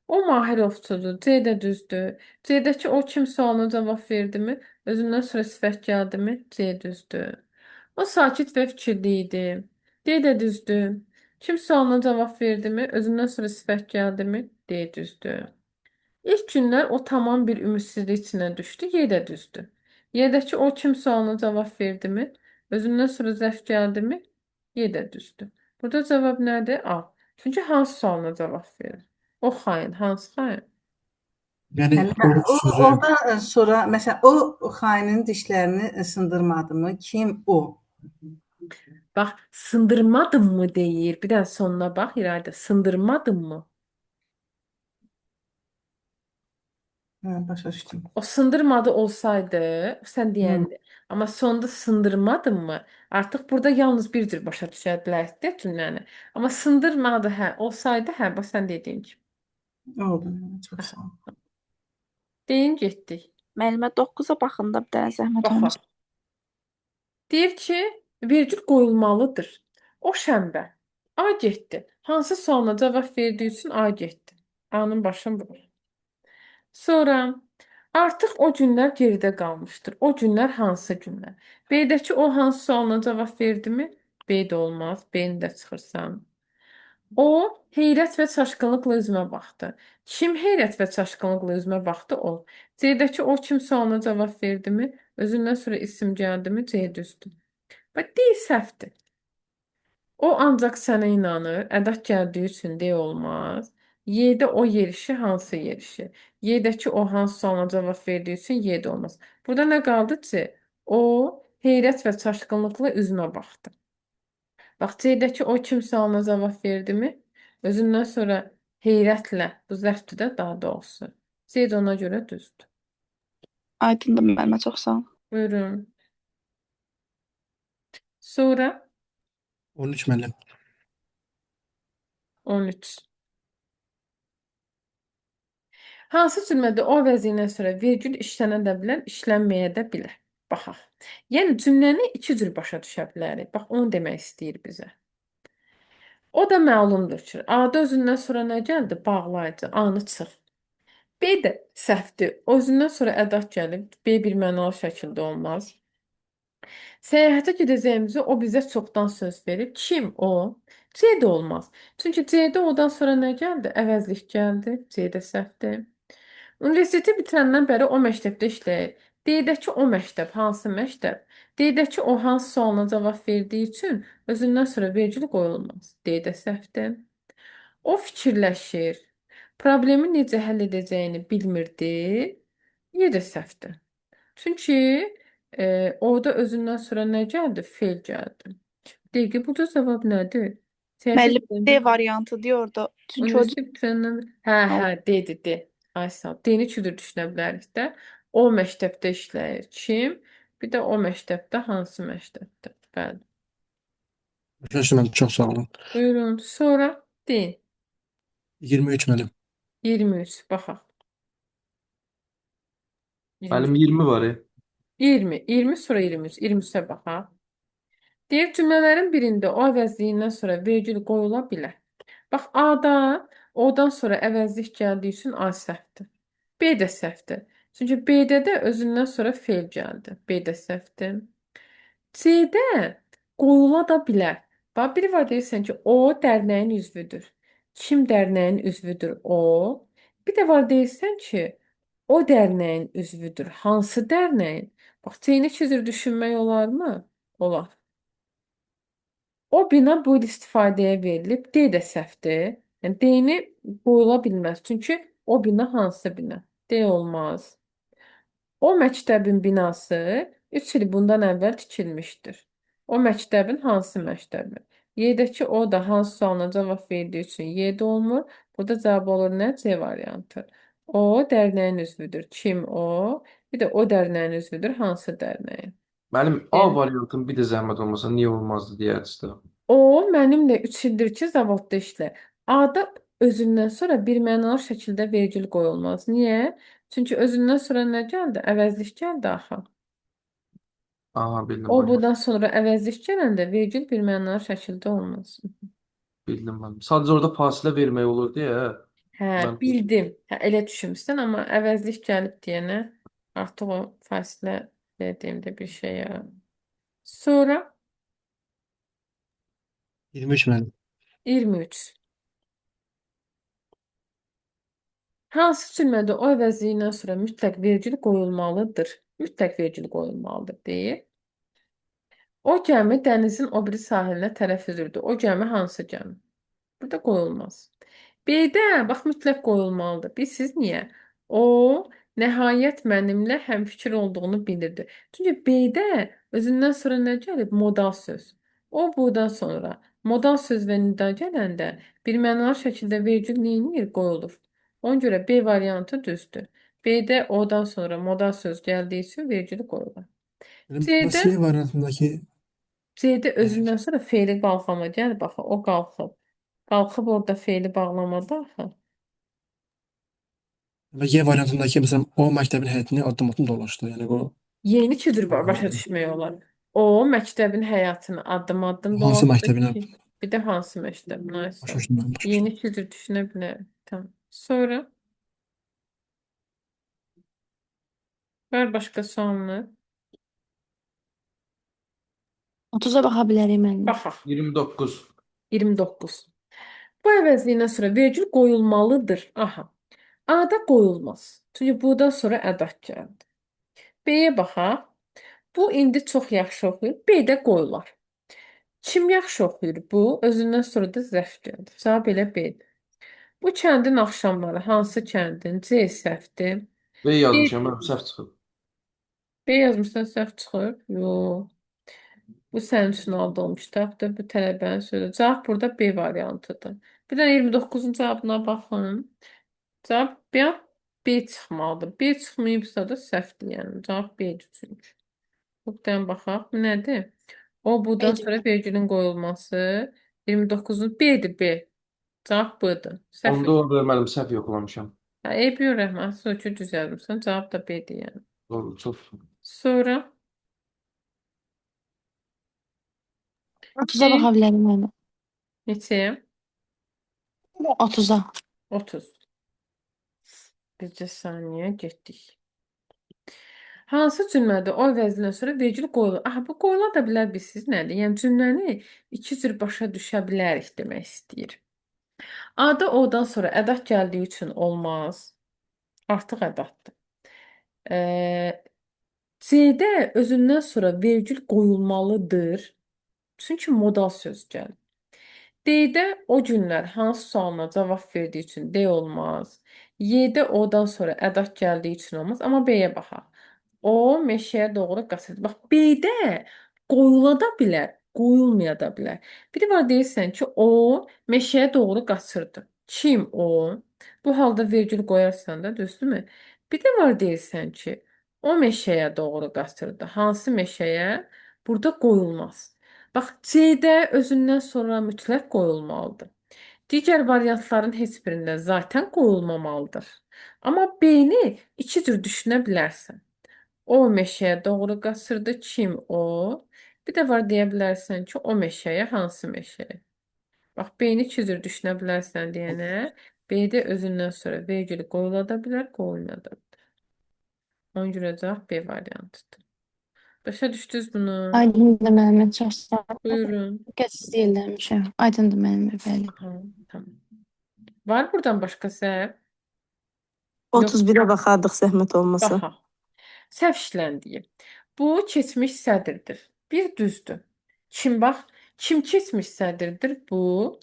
O Mahir ovçudur. C də düzdür. C-dəki o kim sualına cavab verdimi? Özündən sonra sifət gəldimi? C düzdür. O sakit və fikirli idi. D də düzdür. Kim sualına cavab verdimi? Özündən sonra sifət gəldimi? D düzdür. İlk günlər o tamam bir ümidsizlik içinə düşdü. Y də düzdür. Y-dəki o kim sualına cavab verdimi? Özündən sonra zərf gəldimi? Y də düzdür. Burada cavab nədir? A. Çünki hansı sualına cavab verir? O xain, hansı xain? Yəni Yəni o sözü orada sonra məsələn o xainin dişlərini sındırmadı mı? Kim o? Bax, sındırmadım mı deyir. Bir də sonuna bax, İradə. Sındırmadım mı? Hə, başa düşdüm. O sındırmadı olsaydı, sən deyəndi. Amma sonda sındırmadım mı? Artıq burada yalnız bir cür başa düşə bilərsiniz də cümləni. Amma sındırmadı, hə, olsaydı, hə, bax sən dediyin kimi. Oldu. Çox sağ ol. Deyin getdik. Müəllimə 9-a baxın da bir dənə zəhmət Baxaq. olmasa. Deyir ki, vergül qoyulmalıdır. O şənbə. A getdi. Hansı sualına cavab verdiyi üçün A getdi. A-nın başını vurur. Sonra artıq o günlər geridə qalmışdır. O günlər hansı günlər? B-dəki o hansı sualına cavab verdimi? B də olmaz. B-ni də çıxırsan. O heyrət və çaşqınlıqla üzümə baxdı. Kim heyrət və çaşqınlıqla üzümə baxdı? O. C-dəki o kim sualına cavab verdimi? Özündən sonra isim gəldimi? C düzdür. Bax, D səhvdir. O ancaq sənə inanır. Ədat gəldiyi üçün D olmaz. Y-də o yerişi hansı yerişi? Y-dəki o hansı sualına cavab verdiyi üçün Y də olmaz. Burada nə qaldı? C. O heyrət və çaşqınlıqla üzümə baxdı. Bax, C-dəki o kim sualına cavab verdimi? Özündən sonra heyrətlə, bu zərfdir də daha doğrusu. C də ona görə düzdür. Aydındır müəllimə, çox sağ ol. Buyurun. Sonra 13 müəllim. 13. Hansı cümlədə o vəziyyətindən sonra vergül işlənə də bilər, işlənməyə də bilər? Baxaq. Yəni cümləni iki cür başa düşə bilərik. Bax, onu demək istəyir bizə. O da məlumdur ki, A-da özündən sonra nə gəldi? Bağlayıcı, A-nı çıx. B də səhvdir. Özündən sonra ədat gəlib. B birmənalı şəkildə olmaz. Səyahətə gedəcəyimizi o bizə çoxdan söz verib. Kim o? C də olmaz. Çünki C-də o-dan sonra nə gəldi? Əvəzlik gəldi. C də səhvdir. Universiteti bitirəndən bəri o məktəbdə işləyir. D-dəki o məktəb hansı məktəb? D-dəki o hansı sualına cavab verdiyi üçün özündən sonra vergül qoyulmaz. D də səhvdir. O fikirləşir. Problemi necə həll edəcəyini bilmirdi. Y də səhvdir. Çünki orada özündən sonra nə gəldi? Fe'l gəldi. Dəqiq, burada cavab nədir? Müəllim D Siyasət variantı deyir orada. Çünki o universitet bitirəndən hə, D. Ay sağ ol. D-ni iki cür düşünə bilərik də. O məktəbdə işləyir. Kim? Bir də o məktəbdə hansı məktəbdə? Bəli. Arkadaşlar mən çox sağ olun. Buyurun. Sonra deyin. 23 müəllim. 23. Baxaq. 23. Mənim 20 var. 20. 20 sonra 23. 23-ə baxaq. Deyir cümlələrin birində o əvəzliyindən sonra vergül qoyula bilər. Bax, A-da o-dan sonra əvəzlik gəldiyi üçün A səhvdir. B də səhvdir. Çünki B-də də özündən sonra fe'l gəldi. B də səhvdir. C-də qoyula da bilər. Bax, biri var deyirsən ki, o dərnəyin üzvüdür. Kim dərnəyin üzvüdür? O. Bir də var deyirsən ki, o dərnəyin üzvüdür. Hansı dərnəyin? Bax, C-ni iki cür düşünmək olarmı? Olar. O bina bu il istifadəyə verilib. D də səhvdir. Yəni D-ni qoyula bilməz. Çünki o bina hansı bina? D olmaz. O məktəbin binası 3 il bundan əvvəl tikilmişdir. O məktəbin hansı məktəbi? Y-dəki o da hansı sualına cavab verdiyi üçün Y də olmur. Burada cavab olur nə? C variantı. O dərnəyin üzvüdür. Kim o? Bir də o dərnəyin üzvüdür. Hansı dərnəyin? Mənim A Yəni- variantın bir də zəhmət olmasa niyə olmazdı deyərdi. O mənimlə 3 ildir ki, zavodda işləyir. A-da özündən sonra birmənalı şəkildə vergül qoyulmaz. Niyə? Çünki özündən sonra nə gəldi? Əvəzlik gəldi axı. Aha, bildim O mən. bundan sonra əvəzlik gələndə vergül birmənalı şəkildə olmaz. Bildim mən. Sadəcə orada fasilə vermək olur deyə. Hə, Mən- bildim. Hə, elə düşünmüsən, amma əvəzlik gəlib deyənə artıq o fasilə verdiyimdə bir şey yaranır. Sonra 23 müəllim. 23. Hansı cümlədə o əvəzliyindən sonra mütləq vergül qoyulmalıdır? Mütləq vergül qoyulmalıdır deyir. O gəmi dənizin o biri sahilinə tərəf üzürdü. O gəmi hansı gəmi? Burada qoyulmaz. B-də bax mütləq qoyulmalıdır. Bilirsiz niyə? O nəhayət mənimlə həmfikir olduğunu bildirdi. Çünki B-də özündən sonra nə gəlib? Modal söz. O budan sonra modal söz və nida gələndə birmənalı şəkildə vergül neyinir? Qoyulur. Ona görə B variantı düzdür. B-də o-dan sonra modal söz gəldiyi üçün vergül qoyulur. Müəllim, C-də C variantındakı C-də özündən sonra fe'li qalxama gəl bax, o qalxıb. Qalxıb orada fe'li bağlamada axı. və Y variantındakı məsələn o məktəbin həyətini addım-addım dolaşdı. Yəni bu Yeni iki cür başa düşmək olar. O məktəbin həyatını addım-addım hansı dolaşdı məktəbinə ki, bir də hansı məktəb? başa Nəysə. düşdüm. Başa Yeni düşdüm. iki cür düşünə bilərik. Tamam. Sonra var başqa suallar? 30-a baxa bilərik müəllim. Baxaq. 29. 29. Bu əvəzliyindən sonra vergül qoyulmalıdır. Aha. A-da qoyulmaz. Çünki budan sonra ədat gəldi. B-yə baxaq. Bu indi çox yaxşı oxuyur. B-də qoyular. Kim yaxşı oxuyur? Bu özündən sonra da zəf gəldi. Cavab elə B-dir. Bu kəndin axşamları hansı kəndin? C səhvdir. Və yazmışam, mən səhv çıxıb. B yazmışsan səhv çıxır. Yox. Bu sənin üçün aldığım kitabdır. Bu tələbənin sözü. Cavab burada B variantıdır. Bir də 29-un cavabına baxın. Cavab B çıxmalıdır. B çıxmayıbsa da səhvdir. Yəni cavab B-dir çünki. Buradan baxaq. Bu nədir? O budan B-dir. sonra vergülün qoyulması. 29-un B-dir B. Cavab B-dir. Səhv. Onda orada mənim səhv yoxlamışam. Hə, Eybi yox Rəhman. Sökü düzəltmirsən. Cavab da B-dir yəni. Doğru, çox. Sonra 30-a baxa bilərik müəllim. neçəyə? 30-a. 30. Bircə saniyə getdik. Hansı cümlədə o əvəzindən sonra vergül qoyulur? Aha, bu qoyula da bilər bilsiz nədir? Yəni cümləni iki cür başa düşə bilərik demək istəyir. A-da o-dan sonra ədat gəldiyi üçün olmaz. Artıq ədatdır. C-də özündən sonra vergül qoyulmalıdır. Çünki modal söz gəlir. D-də o günlər hansı sualına cavab verdiyi üçün D olmaz. Y-də o-dan sonra ədat gəldiyi üçün olmaz. Amma B-yə baxaq. O meşəyə doğru qaçırdı. Bax, B-də qoyula da bilər, qoyulmaya da bilər. Biri var deyirsən ki, o meşəyə doğru qaçırdı. Kim o? Bu halda vergül qoyarsan da, düzdürmü? Bir də var deyirsən ki, o meşəyə doğru qaçırdı. Hansı meşəyə? Burada qoyulmaz. Bax, C-də özündən sonra mütləq qoyulmalıdır. Digər variantların heç birində zaten qoyulmamalıdır. Amma B-ni iki cür düşünə bilərsən. O meşəyə doğru qaçırdı. Kim o? Bir də var deyə bilərsən ki, o meşəyə hansı meşəyə? Bax, B-ni iki cür düşünə bilərsən deyənə, B-də özündən sonra vergül qoyula da bilər, qoyulmaya da bilər. Ona görə cavab B variantıdır. Başa düşdünüz bunu? Aydındır müəllimə, çox sağ ol. Buyurun. Diqqətsiz yerləmişəm. Aydındır müəllimə, bəli. Aha, tamam. Var buradan başqa səhv? 31-ə baxardıq zəhmət olmasa. Baxa. Səhv işləndiyi. Bu keçmiş sədirdir. Bir düzdür. Kim bax, kim keçmiş sədirdir? Bu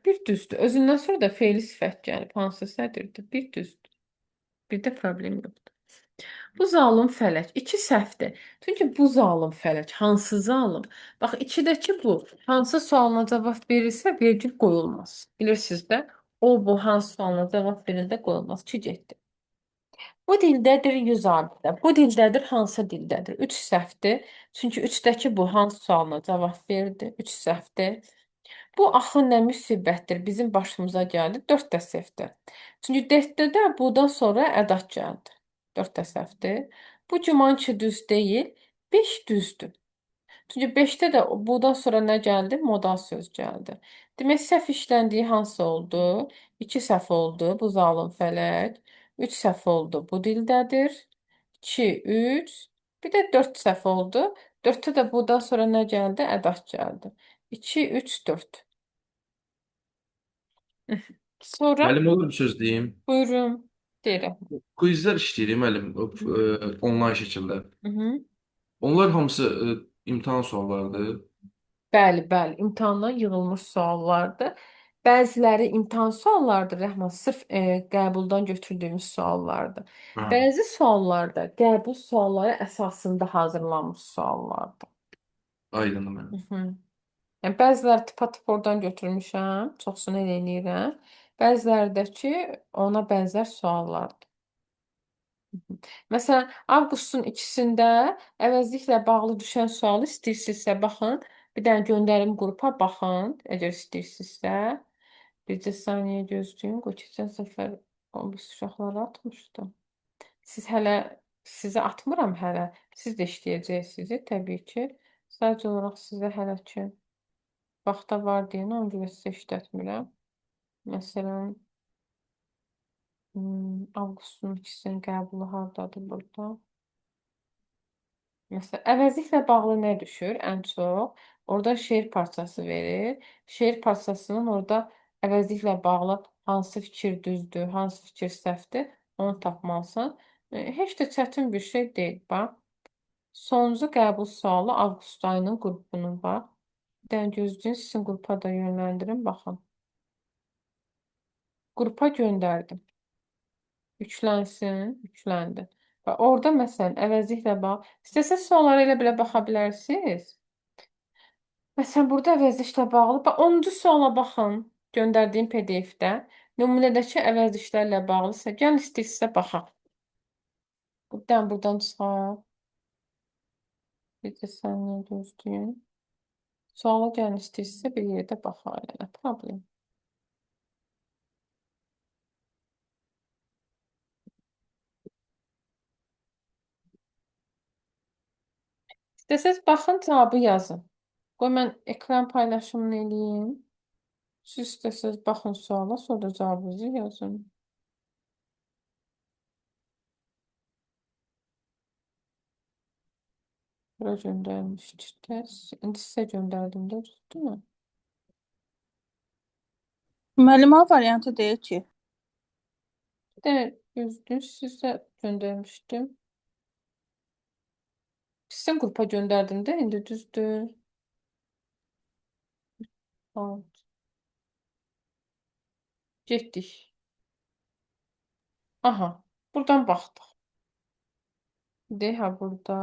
bir düzdür. Özündən sonra da fe'li sifət gəlib. Hansı sədirdir? Bir düzdür. Bir də problem yoxdur. Bu zalım fələk. İki səhvdir. Çünki bu zalım fələk. Hansı zalım? Bax, ikidəki bu. Hansı sualına cavab verirsə, vergül qoyulmaz. Bilirsiniz də? O, bu hansı sualına cavab verirsə qoyulmaz. 2 getdi. Bu dildədir 100 abidə. Bu dildədir hansı dildədir? 3 səhvdir. Çünki 3-dəki bu hansı sualına cavab verdi? 3 səhvdir. Bu axı nə müsibətdir bizim başımıza gəldi? 4 də səhvdir. Çünki 4-də də budan sonra ədat gəldi. 4 də səhvdir. Bu güman ki düz deyil. 5 düzdür. Çünki 5-də də budan sonra nə gəldi? Modal söz gəldi. Demək səhv işləndiyi hansı oldu? 2 səhv oldu. Bu zalım fələk. 3 səhv oldu. Bu dildədir. 2, 3. Bir də 4 səhv oldu. 4-də də budan sonra nə gəldi? Ədat gəldi. 2, 3, 4. Sonra Müəllim olur bir söz deyim. buyurun. Deyirəm. Quizlər işləyirik müəllim, onlayn şəkildə. Hı -hı. Onlar hamısı imtahan suallarıdır. Bəli, bəli. İmtahandan yığılmış suallardır. Bəziləri imtahan suallardır, Rəhman, sırf qəbuldan götürdüyümüz suallardır. Ha, Bəzi suallar da qəbul sualları əsasında hazırlanmış suallardır. aydındır müəllim. Hı -hı. Yəni bəziləri tıpa-tıp oradan götürmüşəm, çoxsunu elə eləyirəm. Bəziləri də ki, ona bənzər suallardır. Məsələn, avqustun 2-sində əvəzliklə bağlı düşən sualı istəyirsinizsə baxın. Bir dənə göndərim qrupa baxın, əgər istəyirsinizsə. Bircə saniyə gözləyin. O keçən səfər avqust uşaqları atmışdı. Sizə atmıram hələ. Siz də işləyəcəksiniz, təbii ki. Sadəcə olaraq sizə hələ ki vaxta var deyən, ona görə sizə işlətmirəm. Məsələn, avqustun 2-sinin qəbulu hardadır burada? Məsələn, əvəzliklə bağlı nə düşür ən çox? Orada şeir parçası verir. Şeir parçasının orada əvəzliklə bağlı hansı fikir düzdür, hansı fikir səhvdir, onu tapmalısan. Heç də çətin bir şey deyil, bax. Sonuncu qəbul sualı avqust ayının qrupunun bax. Bir dənə gözləyin, sizin qrupa da yönləndirin, baxın. Qrupa göndərdim. Yüklənsin, yükləndi. Və orada məsələn əvəzliklə bax. İstəsəz suallara elə belə baxa bilərsiniz. Məsələn, burada əvəzliklə bağlı. Bax, 10-cu suala baxın. Göndərdiyim PDF-də. Nümunədəki əvəzliklərlə bağlısa, gəlin istəyirsinizsə baxaq. Buradan çıxaq. Bir də saniyə gözləyin. Suala gəlin istəyirsinizsə bir yerdə baxaq. Nə problem? İstəsəz baxın, cavabı yazın. Qoy mən ekran paylaşımını eləyim. Siz istəsəz baxın suala, sonra cavabınızı yazın. Bura göndərmişdik də. İndi sizə göndərdim də, düzdürmü? Müəllim A variantı deyil ki. Bir də düzdür, sizə göndərmişdim. Sizin qrupa göndərdim də, indi düzdür. Tamam. Getdik. Aha, buradan baxdıq. Deha burada.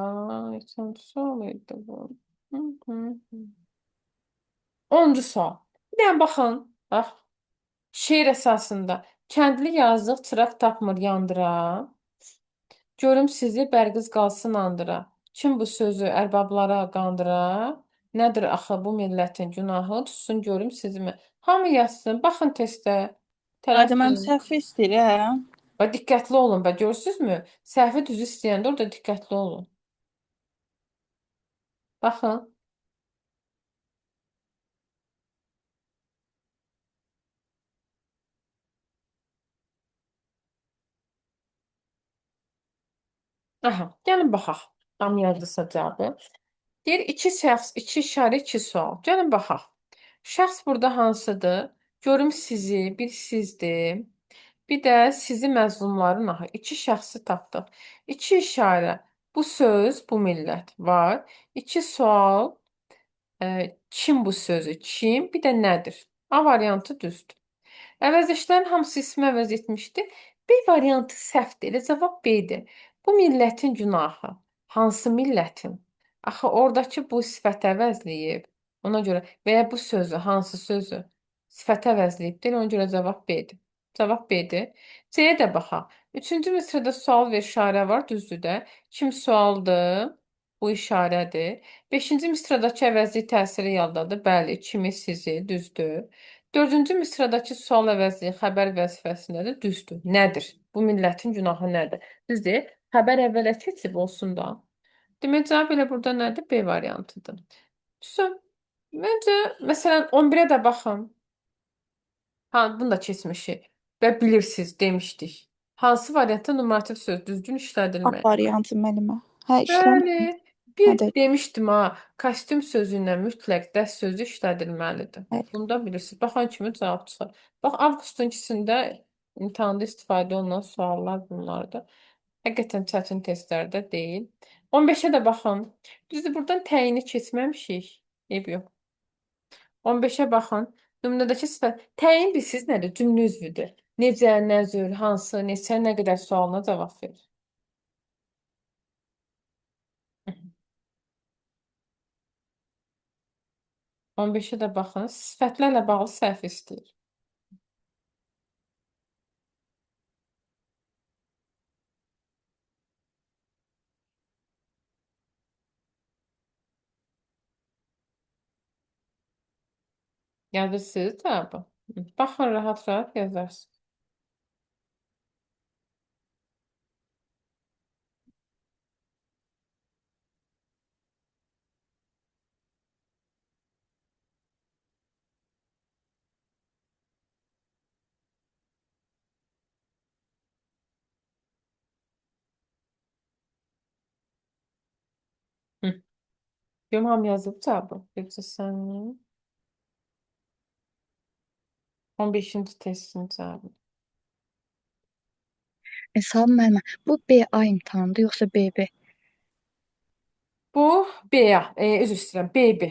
Neçənci sual idi bu? Hı, hı, hı. 10-cu sual. Bir dənə baxın. Bax. Şeir əsasında. Kəndli yazıq çıraq tapmır yandıra. Görüm sizi bərqiz qalsın andıra. Kim bu sözü ərbablara qandıra? Nədir axı bu millətin günahı? Tutsun görüm sizi mi? Hamı yazsın. Baxın testə. Tələf Hadi mən edin. səhv istəyir, hə? Və diqqətli olun. Və görürsünüzmü? Səhvi düzü istəyəndə orada diqqətli olun. Baxın. Aha, gəlin baxaq. Tam yazdısa cavabı. Deyir iki şəxs, iki işarə, iki sual. Gəlin baxaq. Şəxs burada hansıdır? Görüm sizi, bir sizdir. Bir də sizi məzlumların ahı. İki şəxsi tapdıq. İki işarə. Bu söz, bu millət var. İki sual. Kim bu sözü? Kim? Bir də nədir? A variantı düzdür. Əvəzləşlərin hamısı ismi əvəz etmişdi. B variantı səhvdir. Elə cavab B-dir. Bu millətin günahı. Hansı millətin? Axı oradakı bu sifət əvəzləyib. Ona görə və ya bu sözü, hansı sözü? Sifət əvəzləyibdir. Ona görə cavab B-dir. Cavab B-dir. C-yə də baxaq. Üçüncü misrədə sual və işarə var, düzdür də. Kim sualdır? Bu işarədir. Beşinci misradakı əvəzlik təsiri yaddadır. Bəli, kimi, sizi, düzdür. Dördüncü misradakı sual əvəzliyi xəbər vəzifəsindədir. Düzdür. Nədir? Bu millətin günahı nədir? Düzdür. Xəbər əvvələ keçib olsun da. Demək, cavab elə burada nədir? B variantıdır. Düzdür. Məncə, məsələn, 11-ə də baxın. Ha, bunu da keçmişik. Və bilirsiniz, demişdik. Hansı variantda numarativ söz düzgün A işlədilməyib? variantı müəllimə. Hə, Bəli, bir Nədir? demişdim ha, kostyum sözü ilə mütləq dəst sözü işlədilməlidir. Bəli. Bunu da bilirsiniz. Baxan kimi cavab çıxar. Bax, avqustun ikisində imtahanda istifadə olunan suallar bunlardır. Həqiqətən çətin testlərdə deyil. 15-ə də baxın. Düzdür, buradan təyini keçməmişik. Eyb yox. 15-ə baxın. Nümunədəki sifət. Təyin bilsiz nədir? Cümlə üzvüdür. Necə, nə cür, hansı, neçə, nə qədər sualına cavab verir. 15-ə də baxın. Sifətlərlə bağlı səhv istəyir. Yazırsınız cavabı. Baxın, rahat-rahat yazarsınız. Hı. Görüm hamı yazıb cavabı. Yoxsa sən 15-ci testin cavabı. Salam müəllimə. Bu BA imtahanıdır yoxsa BB? Bu B-ya, üzr istəyirəm, BB.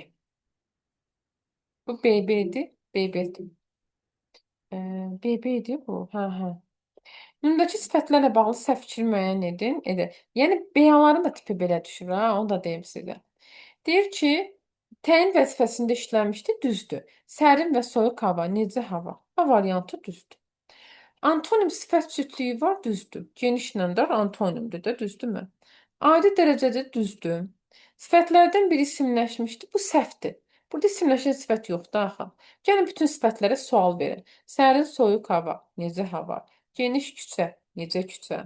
Bu BB-dir, BB-dir. BB-dir bu. Hə, hə. Nümundakı sifətlərlə bağlı səhv fikir müəyyən edin. Yəni beyanların da tipi belə düşür, ha, onu da deyim sizə. Deyir ki, təyin vəzifəsində işləmişdi, düzdür. Sərin və soyuq hava, necə hava? A variantı düzdür. Antonim sifət cütlüyü var, düzdür. Genişlə dar antonimdir də, düzdürmü? Adi dərəcədə düzdür. Sifətlərdən biri isimləşmişdi, bu səhvdir. Burada isimləşən sifət yoxdur axı. Gəlin bütün sifətlərə sual verin. Sərin, soyuq hava, necə hava? Geniş küçə, necə küçə?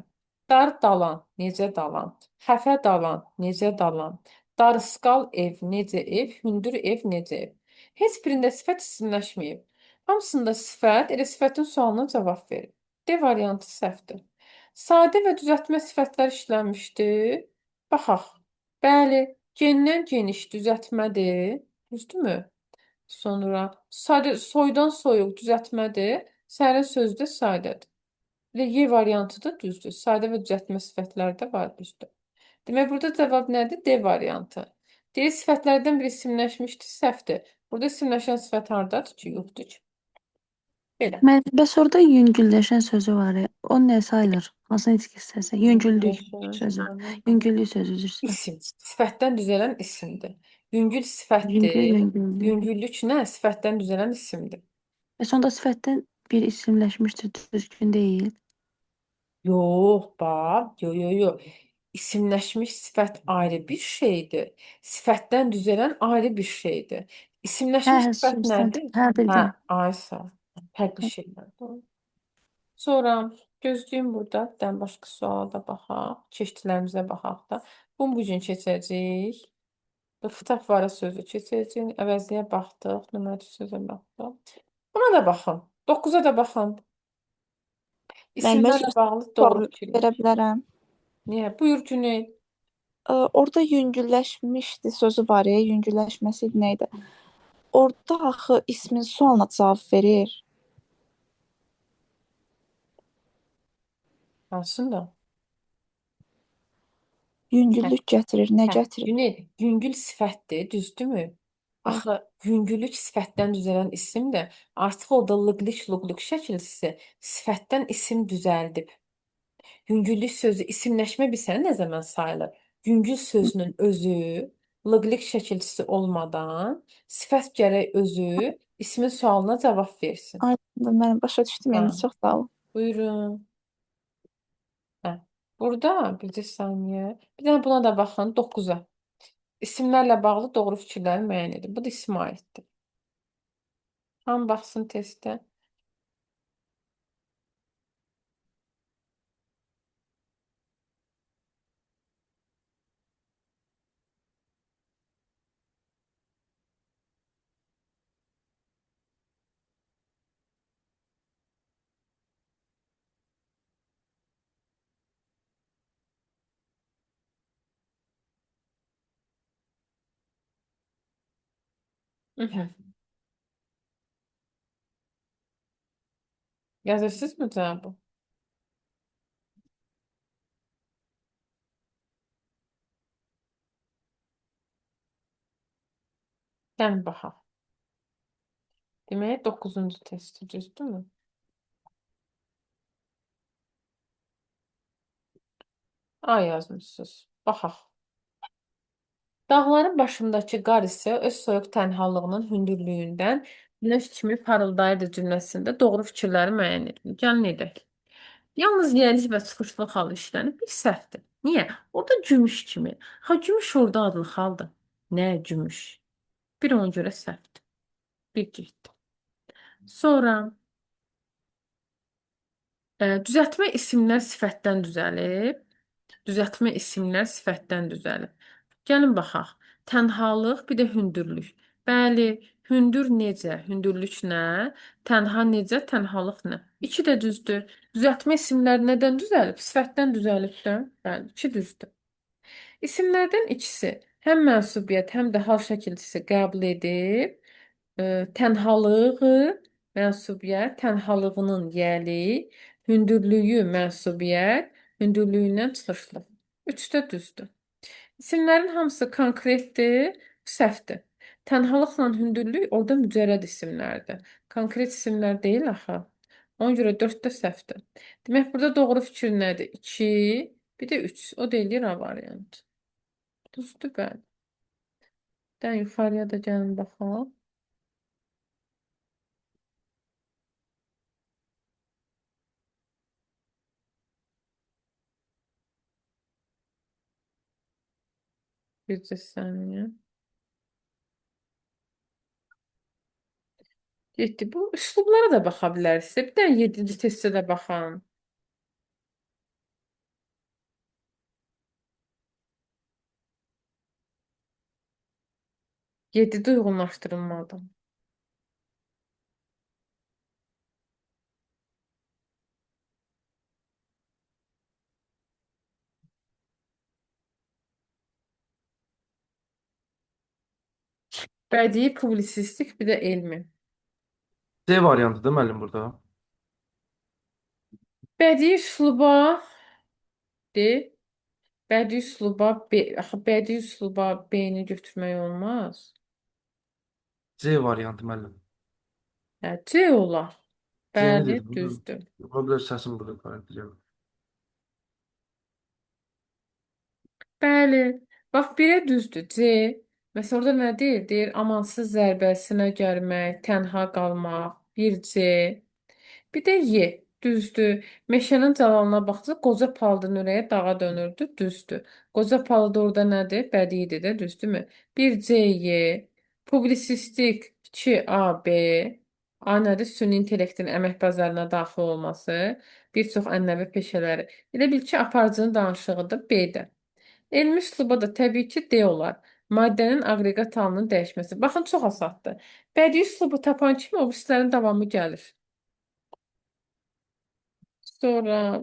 Dar dalan, necə dalan? Xəfə dalan, necə dalan? Darısqal ev, necə ev? Hündür ev, necə ev? Heç birində sifət isimləşməyib. Hamısında sifət, elə sifətin sualına cavab verin. D variantı səhvdir. Sadə və düzəltmə sifətlər işlənmişdir. Baxaq. Bəli, gendən geniş düzəltmədir. Düzdürmü? Sonra sadə, soydan soyuq düzəltmədir. Sərin sözdə sadədir. Və Y variantı da düzdür. Sadə və düzəltmə sifətləri də var düzdür. Demək, burada cavab nədir? D variantı. Deyir, sifətlərdən biri isimləşmişdir, səhvdir. Burada isimləşən sifət hardadır ki, yoxdur ki. Belə. Bəs orada yüngülləşən sözü var ya, o nə sayılır? Hansını etki istəsə? Yüngüllük sözü. Yüngüllük sözü üzr istəyirəm. İsim. Sifətdən düzələn isimdir. Yüngül Yüngül, sifətdir. yüngüllük. Yüngüllük nə? Sifətdən düzələn isimdir. Bəs onda sifətdən bir isimləşmişdir, düzgün deyil. Yox, bax. Yo. İsimləşmiş sifət ayrı bir şeydir. Sifətdən düzələn ayrı bir şeydir. İsimləşmiş sifət Substantiv. nədir? Hə, bildim. Aysa. Fərqli şeylər. Doğru. Sonra gözləyim burada. Bir dənə başqa suala da baxaq. Keçdilərimizə baxaq da. Bu gün keçəcək. Fitafara sözü keçəcək. Əvəzliyə baxdıq. Nümunəvi sözə baxdıq. Buna da baxın. 9-a da baxın. Mən İsimlərlə bağlı sual doğru fikirlər. verə bilərəm. Niyə? Buyur Güney. Orada yüngülləşmişdi sözü var ya, yüngülləşməsi nə idi? Orada axı ismin sualına cavab verir. Hansında? Yüngüllük gətirir, nə gətirir? Güney, yüngül sifətdir, düzdürmü? Axı yüngüllük sifətdən düzələn isimdir. Artıq orada lıqlıq şəkilsi sifətdən isim düzəldib. Yüngüllük sözü isimləşmə bilsən nə zaman sayılır? Yüngül sözünün özü lıqlıq şəkilçisi olmadan sifət gərək özü ismin sualına cavab versin. Aydındır, mən başa düşdüm, Hə. indi çox sağ olun. Buyurun. Hə. Burada bir saniyə. Bir dənə buna da baxın 9-a. İsimlərlə bağlı doğru fikirləri müəyyən edin. Bu da isimə aiddir. Hamı baxsın testdə. Mhm. Yazırsınızmı cavabı? Gəlin baxaq. Demək 9-cu testi düzdürmü? A yazmışsınız. Baxaq. Dağların başındakı qar isə öz soyuq tənhalığının hündürlüyündən günəş kimi parıldayırdı cümləsində doğru fikirləri müəyyən edin. Gəlin edək. Yalnız yiyəlik və çıxışlı xal işlənib bir səhvdir. Niyə? Orada gümüş kimi. Ha, gümüş orada adlı xaldır. Nə gümüş? Bir ona görə səhvdir. Bir getdi. Sonra düzəltmə isimlər sifətdən düzəlib. Düzəltmə isimlər sifətdən düzəlib. Gəlin baxaq. Tənhalıq, bir də hündürlük. Bəli, hündür necə? Hündürlük nə? Tənha necə? Tənhalıq nə? İki də düzdür. Düzəltmə isimlər nədən düzəlib? Sifətdən düzəlibdir. Bəli, iki düzdür. İsimlərdən ikisi həm mənsubiyyət, həm də hal şəkilçisi qəbul edib tənhalığı mənsubiyyət, tənhalığının yəli, hündürlüyü mənsubiyyət, hündürlüyündən çıxışlı. Üçdə düzdür. İsimlərin hamısı konkretdir, səhvdir. Tənhalıqla hündürlük orada mücərrəd isimlərdir. Konkret isimlər deyil axı. Ona görə 4də səhvdir. Demək, burada doğru fikir nədir? 2, bir də 3. O da eləyir A variantı. Düzdür, bəli. Bir dənə yuxarıya da gəlin baxaq. Bir saniyə. Getdi. Bu üslublara da baxa bilərsiniz. Bir dənə 7-ci testə də baxın. 7-də uyğunlaşdırılmalıdır. Bədii, publisistik, bir də elmi. C variantıdır müəllim burada. Bədii üsluba de. Bədii üsluba B. Axı bədii üsluba B-ni götürmək olmaz. C variantı müəllim. Hə, C olar. C-ni Bəli, dedim. düzdür. Ola bilər səsim burada qarışdıracaq. Bəli. Bax, birə düzdür. C. Məsələn, orada nə deyir? Deyir, amansız zərbəsinə gəlmək, tənha qalmaq. Bir C. Bir də Y. Düzdür. Meşənin calalına baxsa, qoca palıdın ürəyi dağa dönürdü. Düzdür. Qoca palıd orada nədir? Bədiidir də, düzdürmü? Bir C, Y. Publisistik 2 A, B. A nədir? Süni intellektin əmək bazarına daxil olması. Bir çox ənənəvi peşələri. Elə bil ki, aparıcının danışığıdır B-də. Elmi üsluba da təbii ki, D olar. Maddənin aqreqat halının dəyişməsi. Baxın, çox asaddır. Bədii üslubu tapan kimi obrislərin davamı gəlir. Sonra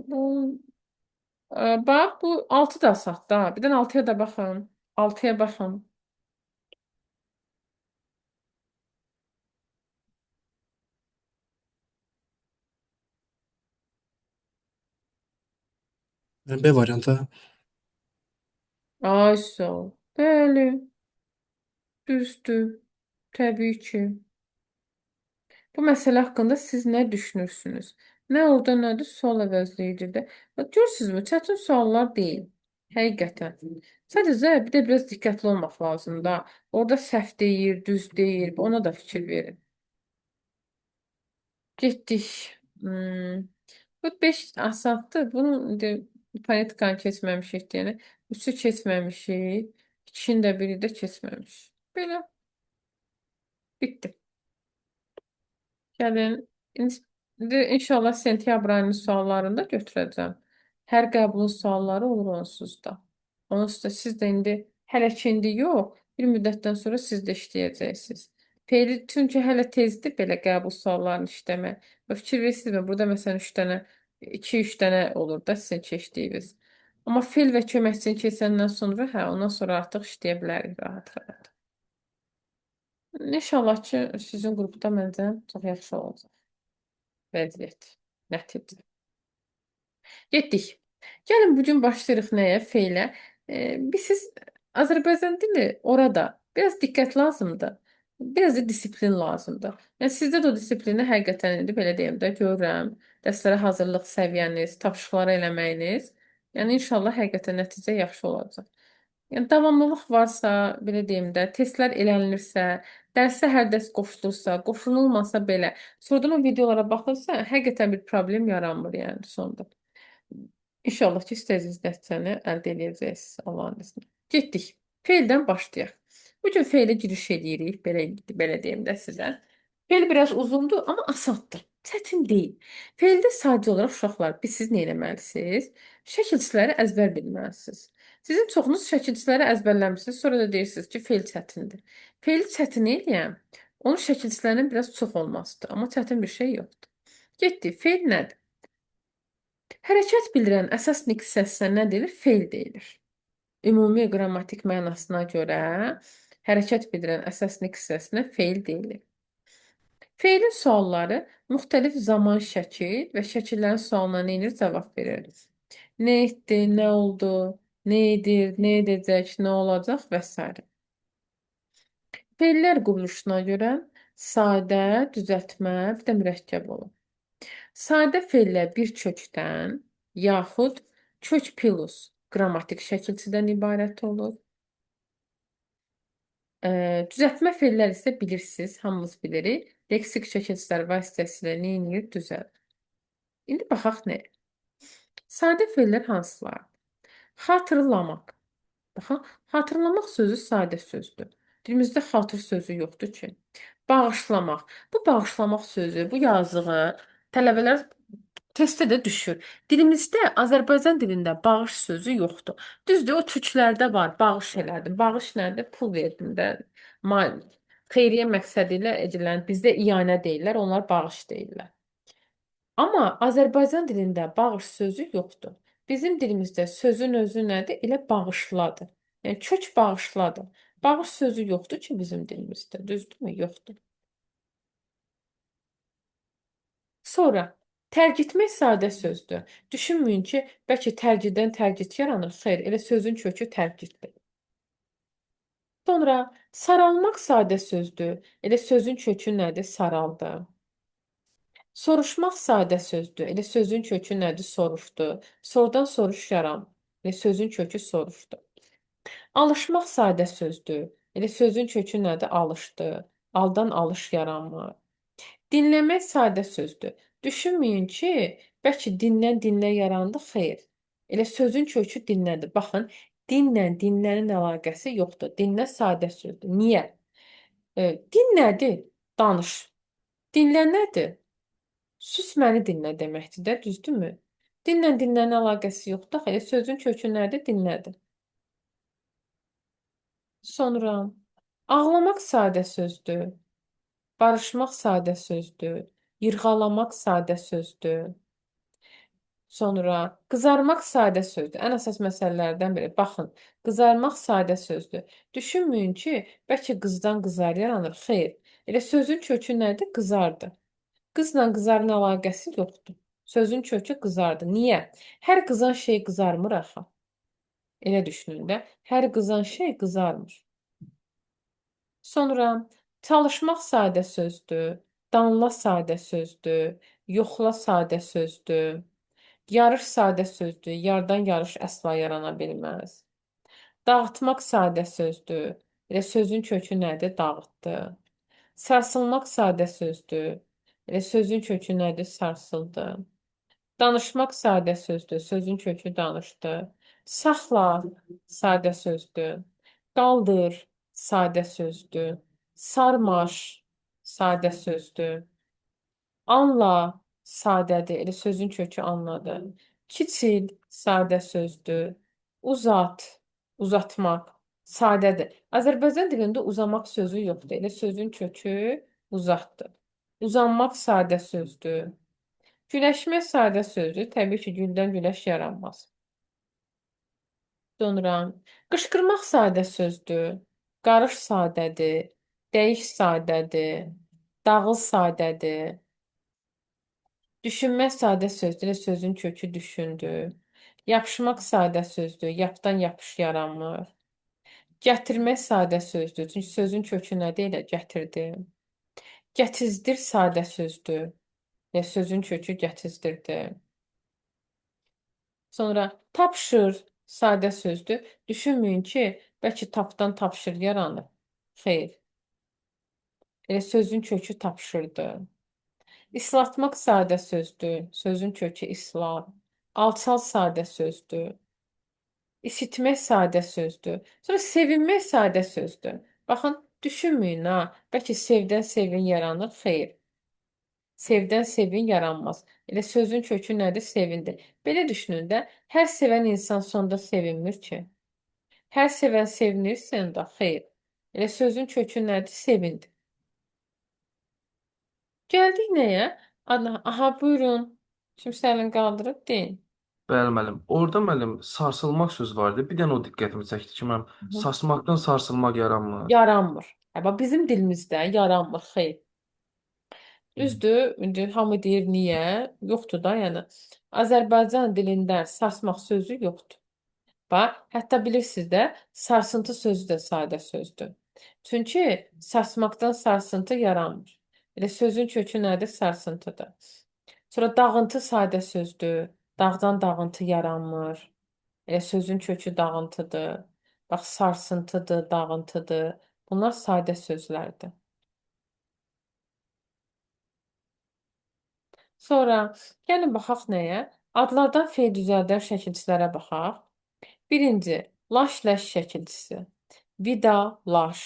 bax, bu 6 da asaddır. Ha. Bir dənə 6-ya da baxın. 6-ya baxın. B variantı. Ay, sağ ol. Bəli, düzdür. Təbii ki. Bu məsələ haqqında siz nə düşünürsünüz? Nə orada nədir? Sual əvəzləyicidir də. Görürsünüzmü? Çətin suallar deyil. Həqiqətən. Sadəcə bir də biraz diqqətli olmaq lazımdır. Da. Orada səhv deyir, düz deyir. Ona da fikir verin. Getdik. Bu 5 asaddır. Bunu indi fonetikanı keçməmişik deyəni. 3-ü keçməmişik. 2-nin də biri də keçməmişik. Belə. Bitdi. Gəlin. İndi inşallah sentyabr ayının suallarını da götürəcəm. Hər qəbulun sualları olur onsuz da. Onsuz da siz də indi hələ ki indi yox, bir müddətdən sonra siz də işləyəcəksiniz. Feyli çünki hələ tezdir belə qəbul suallarını işləmək. Və fikir versiniz mi? Burada məsələn 3 dənə, 2-3 dənə olur da sizin keçdiyiniz. Amma fel və köməkçini keçəndən sonra, hə, ondan sonra artıq işləyə bilərik rahat-rahat. İnşallah ki, sizin qrupda məncə çox yaxşı olacaq. Vəziyyət, nəticə. Getdik. Gəlin bugün başlayırıq nəyə? Feylə. Siz Azərbaycan dili orada biraz diqqət lazımdır. Biraz da disiplin lazımdır. Yəni sizdə də o disiplini həqiqətən indi belə deyim də görürəm. Dərslərə hazırlıq səviyyəniz, tapşırıqları eləməyiniz. Yəni inşallah həqiqətən nəticə yaxşı olacaq. Yəni davamlılıq varsa, belə deyim də, testlər elənilirsə, dərsə hər dərs qoşulursa, qoşulmasa belə, sonradan o videolara baxırsa, həqiqətən bir problem yaranmır yəni sonda. İnşallah ki, istədiyiniz nəticəni əldə edəcəksiniz Allahın izniyle. Getdik. Feildən başlayaq. Bu gün feilə giriş edirik, belə deyim də sizə. Feil biraz uzundur, amma asaddır. Çətin deyil. Feildə sadəcə olaraq uşaqlar, siz nə etməlisiniz? Şəkilçiləri əzbər bilməlisiniz. Sizin çoxunuz şəkilçiləri əzbərləmisiniz, sonra da deyirsiniz ki, feil çətindir. Feili çətin eləyən, onun şəkilçilərinin biraz çox olmasıdır, amma çətin bir şey yoxdur. Getdik. Feil nədir? Hərəkət bildirən əsas hissəsinə nə deyilir? Feil deyilir. Ümumi qrammatik mənasına görə hərəkət bildirən əsas hissəsinə feil deyilir. Feilin sualları müxtəlif zaman şəkil və şəkillərin sualına nə edir? Cavab verir. Nə etdi, nə oldu, nə edir, nə edəcək, nə olacaq və s. Feillər quruluşuna görə sadə, düzəltmə, bir də mürəkkəb olur. Sadə feillər bir kökdən yaxud kök plus qrammatik şəkilçidən ibarət olur. Düzəltmə feillər isə bilirsiniz, hamımız bilirik, leksik şəkilçilər vasitəsilə nə edir? Düzəldir. İndi baxaq nəyə? Sadə feillər hansılar? Xatırlamaq. Baxın, xatırlamaq sözü sadə sözdür. Dilimizdə xatır sözü yoxdur ki. Bağışlamaq. Bu bağışlamaq sözü, bu yazığı tələbələr testdə də düşür. Dilimizdə, Azərbaycan dilində bağış sözü yoxdur. Düzdür, o türklərdə var. Bağış elədim. Bağış nədir? Pul verdim də. Xeyriyyə məqsədi ilə edilən, bizdə iyanə deyirlər, onlar bağış deyirlər. Amma Azərbaycan dilində bağış sözü yoxdur. Bizim dilimizdə sözün özü nədir? Elə bağışladır. Yəni kök bağışladır. Bağış sözü yoxdur ki bizim dilimizdə, düzdürmü? Yoxdur. Sonra tərk etmək sadə sözdür. Düşünməyin ki, bəlkə tərkdən tərk yaranır. Xeyr, elə sözün kökü tərkdir. Sonra saralmaq sadə sözdür. Elə sözün kökü nədir? Saraldı. Soruşmaq sadə sözdür. Elə sözün kökü nədir? Soruşdu. Sorudan soruş yaran. Elə sözün kökü soruşdu. Alışmaq sadə sözdür. Elə sözün kökü nədir? Alışdı. Aldan alış yaranmır. Dinləmək sadə sözdür. Düşünməyin ki, bəlkə dinlə yarandı. Xeyr. Elə sözün kökü dinlədir. Baxın, dinlə dinlənin əlaqəsi yoxdur. Dinlə sadə sözdür. Niyə? Din nədir? Danış. Dinlə nədir? Sus məni dinlə deməkdir də, düzdürmü? Dinlə dinlənin əlaqəsi yoxdur. Elə sözün kökü nədir? Dinlədir. Sonra ağlamaq sadə sözdür. Barışmaq sadə sözdür. Yırğalamaq sadə sözdür. Sonra qızarmaq sadə sözdür. Ən əsas məsələlərdən biri. Baxın, qızarmaq sadə sözdür. Düşünməyin ki, bəlkə qızdan qızar yaranır. Xeyr. Elə sözün kökü nədir? Qızardı. Qızla qızarın əlaqəsi yoxdur. Sözün kökü qızardı. Niyə? Hər qızan şey qızarmır axı. Elə düşünün də. Hər qızan şey qızarmır. Sonra çalışmaq sadə sözdür. Danla sadə sözdür. Yoxla sadə sözdür. Yarış sadə sözdür. Yardan yarış əsla yarana bilməz. Dağıtmaq sadə sözdür. Elə sözün kökü nədir? Dağıtdı. Sarsılmaq sadə sözdür. Elə sözün kökü nədir? Sarsıldı. Danışmaq sadə sözdür. Sözün kökü danışdı. Saxla sadə sözdür. Qaldır sadə sözdür. Sarmaş sadə sözdür. Anla sadədir. Elə sözün kökü anladı. Kiçil sadə sözdür. Uzat, uzatmaq sadədir. Azərbaycan dilində uzamaq sözü yoxdur. Elə sözün kökü uzatdır. Uzanmaq sadə sözdür. Güləşmək sadə sözdür. Təbii ki, güldən güləş yaranmaz. Sonra qışqırmaq sadə sözdür. Qarış sadədir. Dəyiş sadədir. Dağıl sadədir. Düşünmək sadə sözdür. Elə sözün kökü düşündür. Yapışmaq sadə sözdür. Yapdan yapış yaranmır. Gətirmək sadə sözdür. Çünki sözün kökü nədir? Elə gətirdi. Gətizdir sadə sözdür. Yəni sözün kökü gətizdirdi. Sonra tapşır sadə sözdür. Düşünməyin ki, bəlkə tapdan tapşır yaranır. Xeyr. Elə sözün kökü tapşırdı. İslatmaq sadə sözdür. Sözün kökü islat. Alçal sadə sözdür. İsitmək sadə sözdür. Sonra sevinmək sadə sözdür. Baxın, düşünməyin ha. Bəlkə sevdən sevin yaranır. Xeyr. Sevdən sevin yaranmaz. Elə sözün kökü nədir? Sevindir. Belə düşünün də, hər sevən insan sonda sevinmir ki. Hər sevən sevinir sonda. Xeyr. Elə sözün kökü nədir? Sevindir. Gəldik nəyə? Aha, buyurun. Kimsə əlini qaldırıb deyin. Bəli müəllim. Orada müəllim sarsılmaq sözü var idi. Bir dənə o diqqətimi çəkdi ki, müəllim sarsmaqdan sarsılmaq yaranmır. Yaranmır. Bax, bizim dilimizdə yaranmır. Xeyr. Düzdür, indi hamı deyir niyə? Yoxdur da, yəni Azərbaycan dilində sarsmaq sözü yoxdur. Bax, hətta bilirsiniz də, sarsıntı sözü də sadə sözdür. Çünki sarsmaqdan sarsıntı yaranmır. Elə sözün kökü nədir? Sarsıntıdır. Sonra dağıntı sadə sözdür. Dağdan dağıntı yaranmır. Elə sözün kökü dağıntıdır. Bax, sarsıntıdır, dağıntıdır. Bunlar sadə sözlərdir. Sonra gəlin baxaq nəyə? Adlardan fe'l düzəldən şəkilçilərə baxaq. Birinci, laş-ləş şəkilçisi. Vidalaş,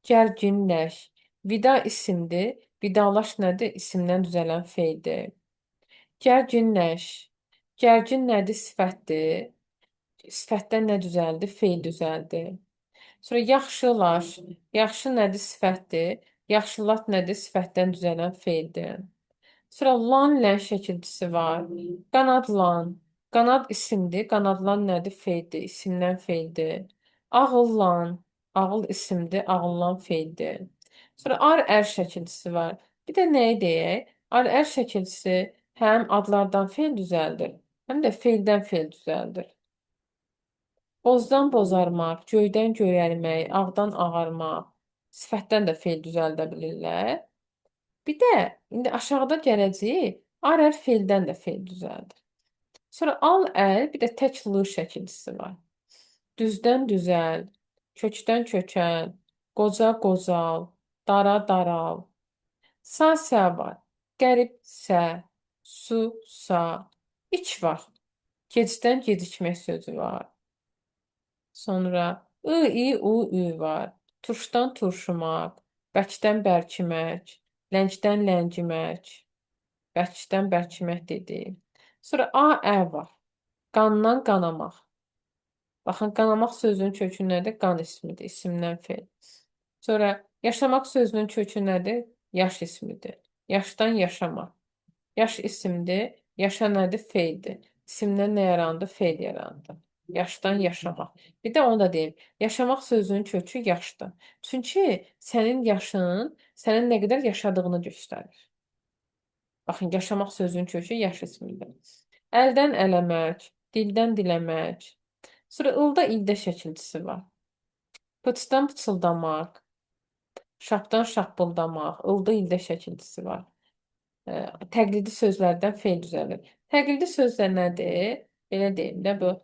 gərginləş. Vida isimdir. Vidalaş nədir? İsimdən düzələn fe'ldir. Gərginləş. Gərgin nədir? Sifətdir. Sifətdən nə düzəldi? Fe'l düzəldi. Sonra yaxşılaş. Yaxşı nədir? Sifətdir. Yaxşılat nədir? Sifətdən düzələn fe'ldir. Sonra lan-lən şəkilçisi var. Qanadlan. Qanad isimdir. Qanadlan nədir? Fe'ldir. İsimdən fe'ldir. Ağıllan. Ağıl isimdir, ağılan feildir. Sonra ar-ər şəkilçisi var. Bir də nəyi deyək? Ar-ər şəkilçisi həm adlardan feil düzəldir, həm də feildən feil düzəldir. Bozdan bozarmaq, göydən göyərmək, ağdan ağarmaq, sifətdən də feil düzəldə bilirlər. Bir də indi aşağıda gələcəyik, ar-ər feildən də feil düzəldir. Sonra al-əl, bir də tək l şəkilçisi var. Düzdən düzəl, kökdən kökən, qoca qocal, dara daral. Sa-sə var, qərib sə, su sa, iç var. Gecdən gecikmək sözü var. Sonra ı var. Turşdan turşumaq, bəkdən bərkimək, ləngdən ləngimək, bəkdən bərkimək dedik. Sonra ə var. Qandan qanamaq. Baxın, qanamaq sözünün kökü nədir? Qan ismidir, isimdən feil. Sonra yaşamaq sözünün kökü nədir? Yaş ismidir. Yaşdan yaşamaq. Yaş isimdir, yaşa nədir? Feildir. İsimdən nə yarandı? Feil yarandı. Yaşdan yaşamaq. Bir də onu da deyim. Yaşamaq sözünün kökü yaşdır. Çünki sənin yaşın sənin nə qədər yaşadığını göstərir. Baxın, yaşamaq sözünün kökü yaş ismidir. Əldən eləmək, dildən diləmək. Sonra ılda ildə şəkilçisi var. Pıçdan pıçıldamaq, şapdan şappıldamaq, ılda ildə şəkilçisi var. Təqlidi sözlərdən feil düzəlir. Təqlidi sözlər nədir? Belə deyim də bu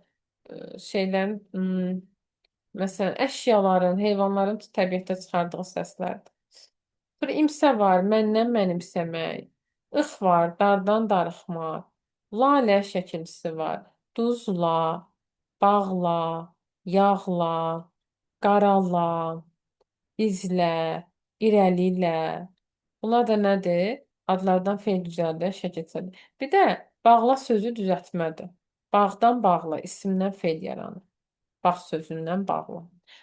şeylərin, məsələn, əşyaların, heyvanların təbiətdə çıxardığı səslərdir. Sonra imsə var, məndən mənimsəmək. Ix var, dardan darıxmaq. Lalə şəkilçisi var. Duzla, bağla, yağla, qarala, izlə, irəlilə. Bunlar da nədir? Adlardan feil düzəldən şəkilçidir. Bir də bağla sözü düzəltmədir. Bağdan bağla, isimdən feil yaranır. Bağ sözündən bağla.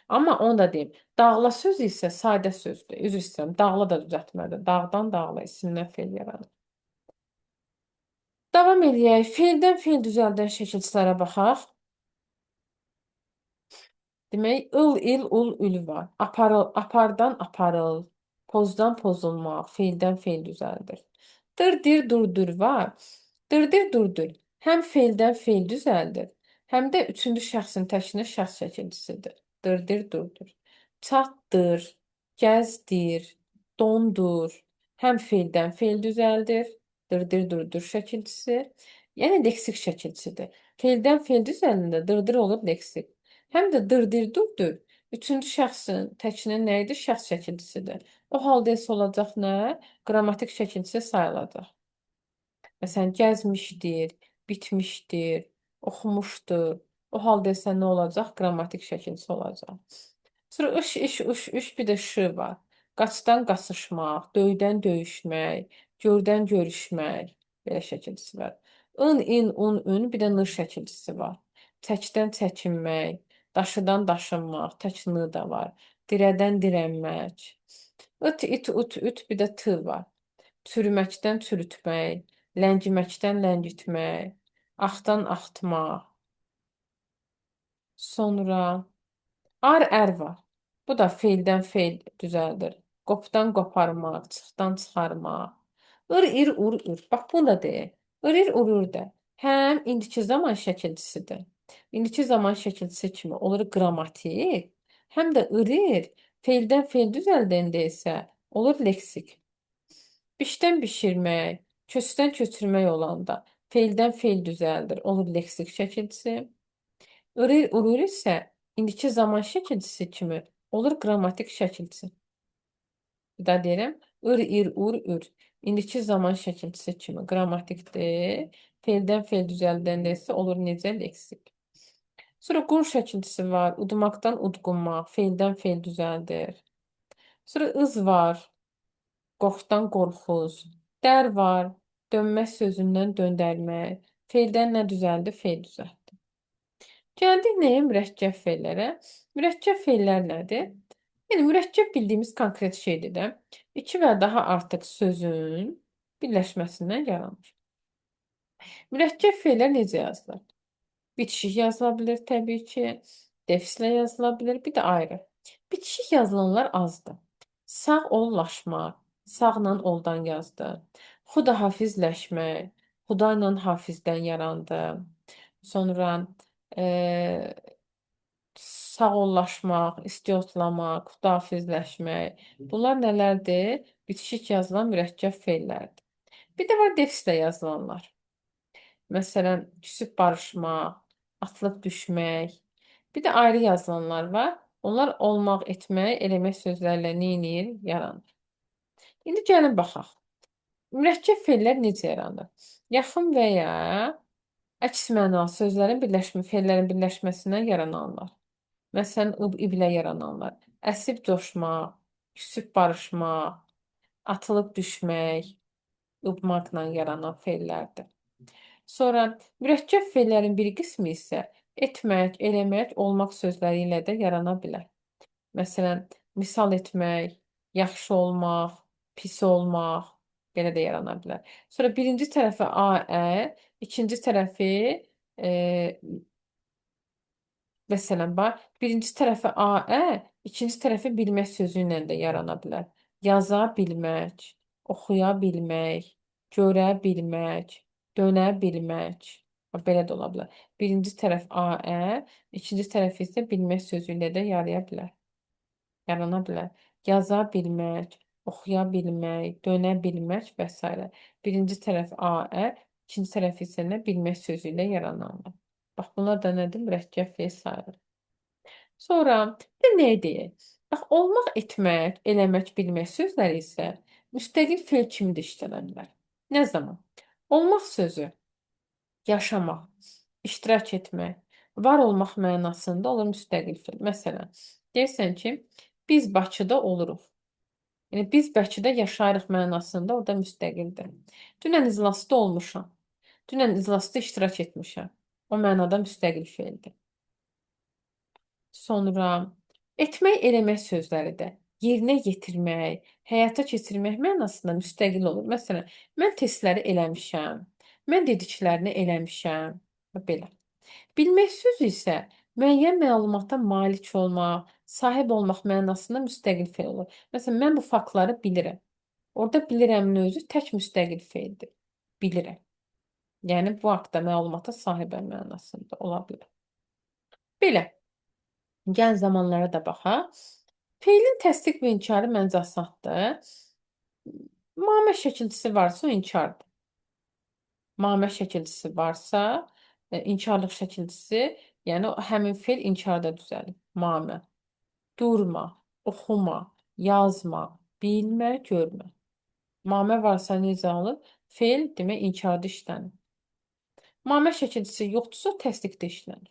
Amma onu da deyim, dağla sözü isə sadə sözdür. Üzr istəyirəm, dağla da düzəltmədir. Dağdan dağla, isimdən feil yaranır. Davam eləyək. Feildən feil düzəldən şəkilçilərə baxaq. Demək, il, ul, ül var. Apardan aparıl, pozdan pozulmaq, feildən feil düzəldir. Dırdir, durdur var. Dırdir, durdur. Həm feildən feil düzəldir, həm də üçüncü şəxsin təkinin şəxs şəkilçisidir. Dırdir, durdur. Çatdır, gəzdir, dondur. Həm feildən feil düzəldir, dırdır, durdur şəkilçisi. Yəni leksik şəkilçisidir. Feildən feil düzəldində dırdır olur leksik. Həm də dırdır, durdur. Üçüncü şəxsin təkinin nə idi? Şəxs şəkilçisidir. O halda isə olacaq nə? Qrammatik şəkilçisi sayılacaq. Məsələn, gəzmişdir, bitmişdir, oxumuşdur. O halda isə nə olacaq? Qrammatik şəkilçisi olacaq. Sonra ış, iş, uş, üş, bir də şı var. Qaçdan qaçışmaq, döydən döyüşmək, gördən görüşmək. Belə şəkilçisi var. In, in, un, ün, bir də n şəkilçisi var. Çəkdən çəkinmək, daşıdan daşınmaq, tək n da var. Dirədən dirənmək. It, it, ut, üt, bir də t var. Çürüməkdən çürütmək, ləngiməkdən ləngitmək, axdan axtmaq. Sonra ar-ər var. Bu da feildən feil düzəldir. Qopdan qoparmaq, çıxdan çıxarmaq. Ir, ir, ur, ür. Bax, bunu da deyək. Ir, ir, ur, ür də. Həm indiki zaman şəkilçisidir. İndiki zaman şəkilçisi kimi olur qrammatik, həm də ir, feildən feil düzəldəndə isə olur leksik. Bişdən bişirmək, köçdən köçürmək olanda feildən feil düzəldir, olur leksik şəkilçisi. Ir, urur isə indiki zaman şəkilçisi kimi olur qrammatik şəkilçisi. Bir daha deyirəm. Ir, ur, ür. İndiki zaman şəkilçisi kimi qrammatikdir. Feildən feil düzəldəndə isə olur necə? Leksik. Sonra qun şəkilçisi var. Udmaqdan udqunmaq, feildən feil düzəldir. Sonra ız var. Qorxdan qorxuz. Dər var. Dönmək sözündən döndərmək. Feildən nə düzəldi? Feil düzəldi. Gəldik nəyə? Mürəkkəb feillərə. Mürəkkəb feillər nədir? Yəni, mürəkkəb bildiyimiz konkret şeydir də. İki və daha artıq sözün birləşməsindən yaranır. Mürəkkəb feillər necə yazılır? Bitişik yazıla bilir təbii ki. Defislə yazıla bilir, bir də ayrı. Bitişik yazılanlar azdır. Sağ ollaşmaq, sağla oldan yazdı. Xudahafizləşmək, xuda ilə hafizdən yarandı. Sonra eee sağollaşmaq, istiotlamaq, xudahafizləşmək. Bunlar nələrdir? Bitişik yazılan mürəkkəb fe'llərdir. Bir də var defislə yazılanlar. Məsələn, küsüb barışmaq, atılıb düşmək. Bir də ayrı yazılanlar var. Onlar olmaq, etmək, eləmək sözlərlə neynir? Yaranır. İndi gəlin baxaq. Mürəkkəb fe'llər necə yaranır? Yaxın və ya əks mənalı sözlərin fe'llərin birləşməsindən yarananlar. Məsələn, iblə yarananlar. Əsib coşmaq, küsüb barışmaq, atılıb düşmək, ıbmaqla yaranan fe'llərdir. Sonra mürəkkəb fe'llərin bir qismi isə etmək, eləmək, olmaq sözləri ilə də yarana bilər. Məsələn, misal etmək, yaxşı olmaq, pis olmaq, belə də yarana bilər. Sonra birinci tərəfi ə, ikinci tərəfi məsələn, birinci tərəfi ə, ikinci tərəfi bilmək sözü ilə də yarana bilər. Yaza bilmək, oxuya bilmək, görə bilmək, dönə bilmək. Belə də ola bilər. Birinci tərəf ə, ikinci tərəf isə bilmək sözü ilə də yarana bilər. Yaza bilmək, oxuya bilmək, dönə bilmək və s. Birinci tərəf ə, ikinci tərəf isə nə? Bilmək sözü ilə yarananlar. Bax, bunlar da nədir? Mürəkkəb fe'l sayılır. Sonra bir nə deyək? Bax, olmaq, etmək, eləmək, bilmək sözləri isə müstəqil fe'l kimi də işlənə bilər. Nə zaman? Olmaq sözü yaşamaq, iştirak etmək, var olmaq mənasında olur müstəqil fe'l. Məsələn, deyirsən ki, biz Bakıda oluruq. Yəni, biz Bakıda yaşayırıq mənasında orada müstəqildir. Dünən iclasda olmuşam. Dünən iclasda iştirak etmişəm. O mənada müstəqil fe'ldir. Sonra etmək, eləmək sözləri də yerinə yetirmək, həyata keçirmək mənasında müstəqil olur. Məsələn, mən testləri eləmişəm, mən dediklərini eləmişəm və belə. Bilmək sözü isə müəyyən məlumata malik olmaq, sahib olmaq mənasında müstəqil fe'l olur. Məsələn, mən bu faktları bilirəm. Orada bilirəmin özü tək müstəqil fe'ldir. Bilirəm. Yəni, bu haqda məlumata sahibəm mənasında ola bilər. Belə. Gəl zamanlara da baxaq. Fe'lin təsdiq və inkarı məncə asandır. Mamə şəkilçisi varsa o inkardır. Mamə şəkilçisi varsa, inkarlıq şəkilçisi, yəni həmin fe'l inkarda düzəlir. Mamə. Durma, oxuma, yazma, bilmə, görmə. Mamə varsa necə alır? Fe'l demək inkarda işlənir. Mamə şəkilçisi yoxdursa təsdiqdə işlənir.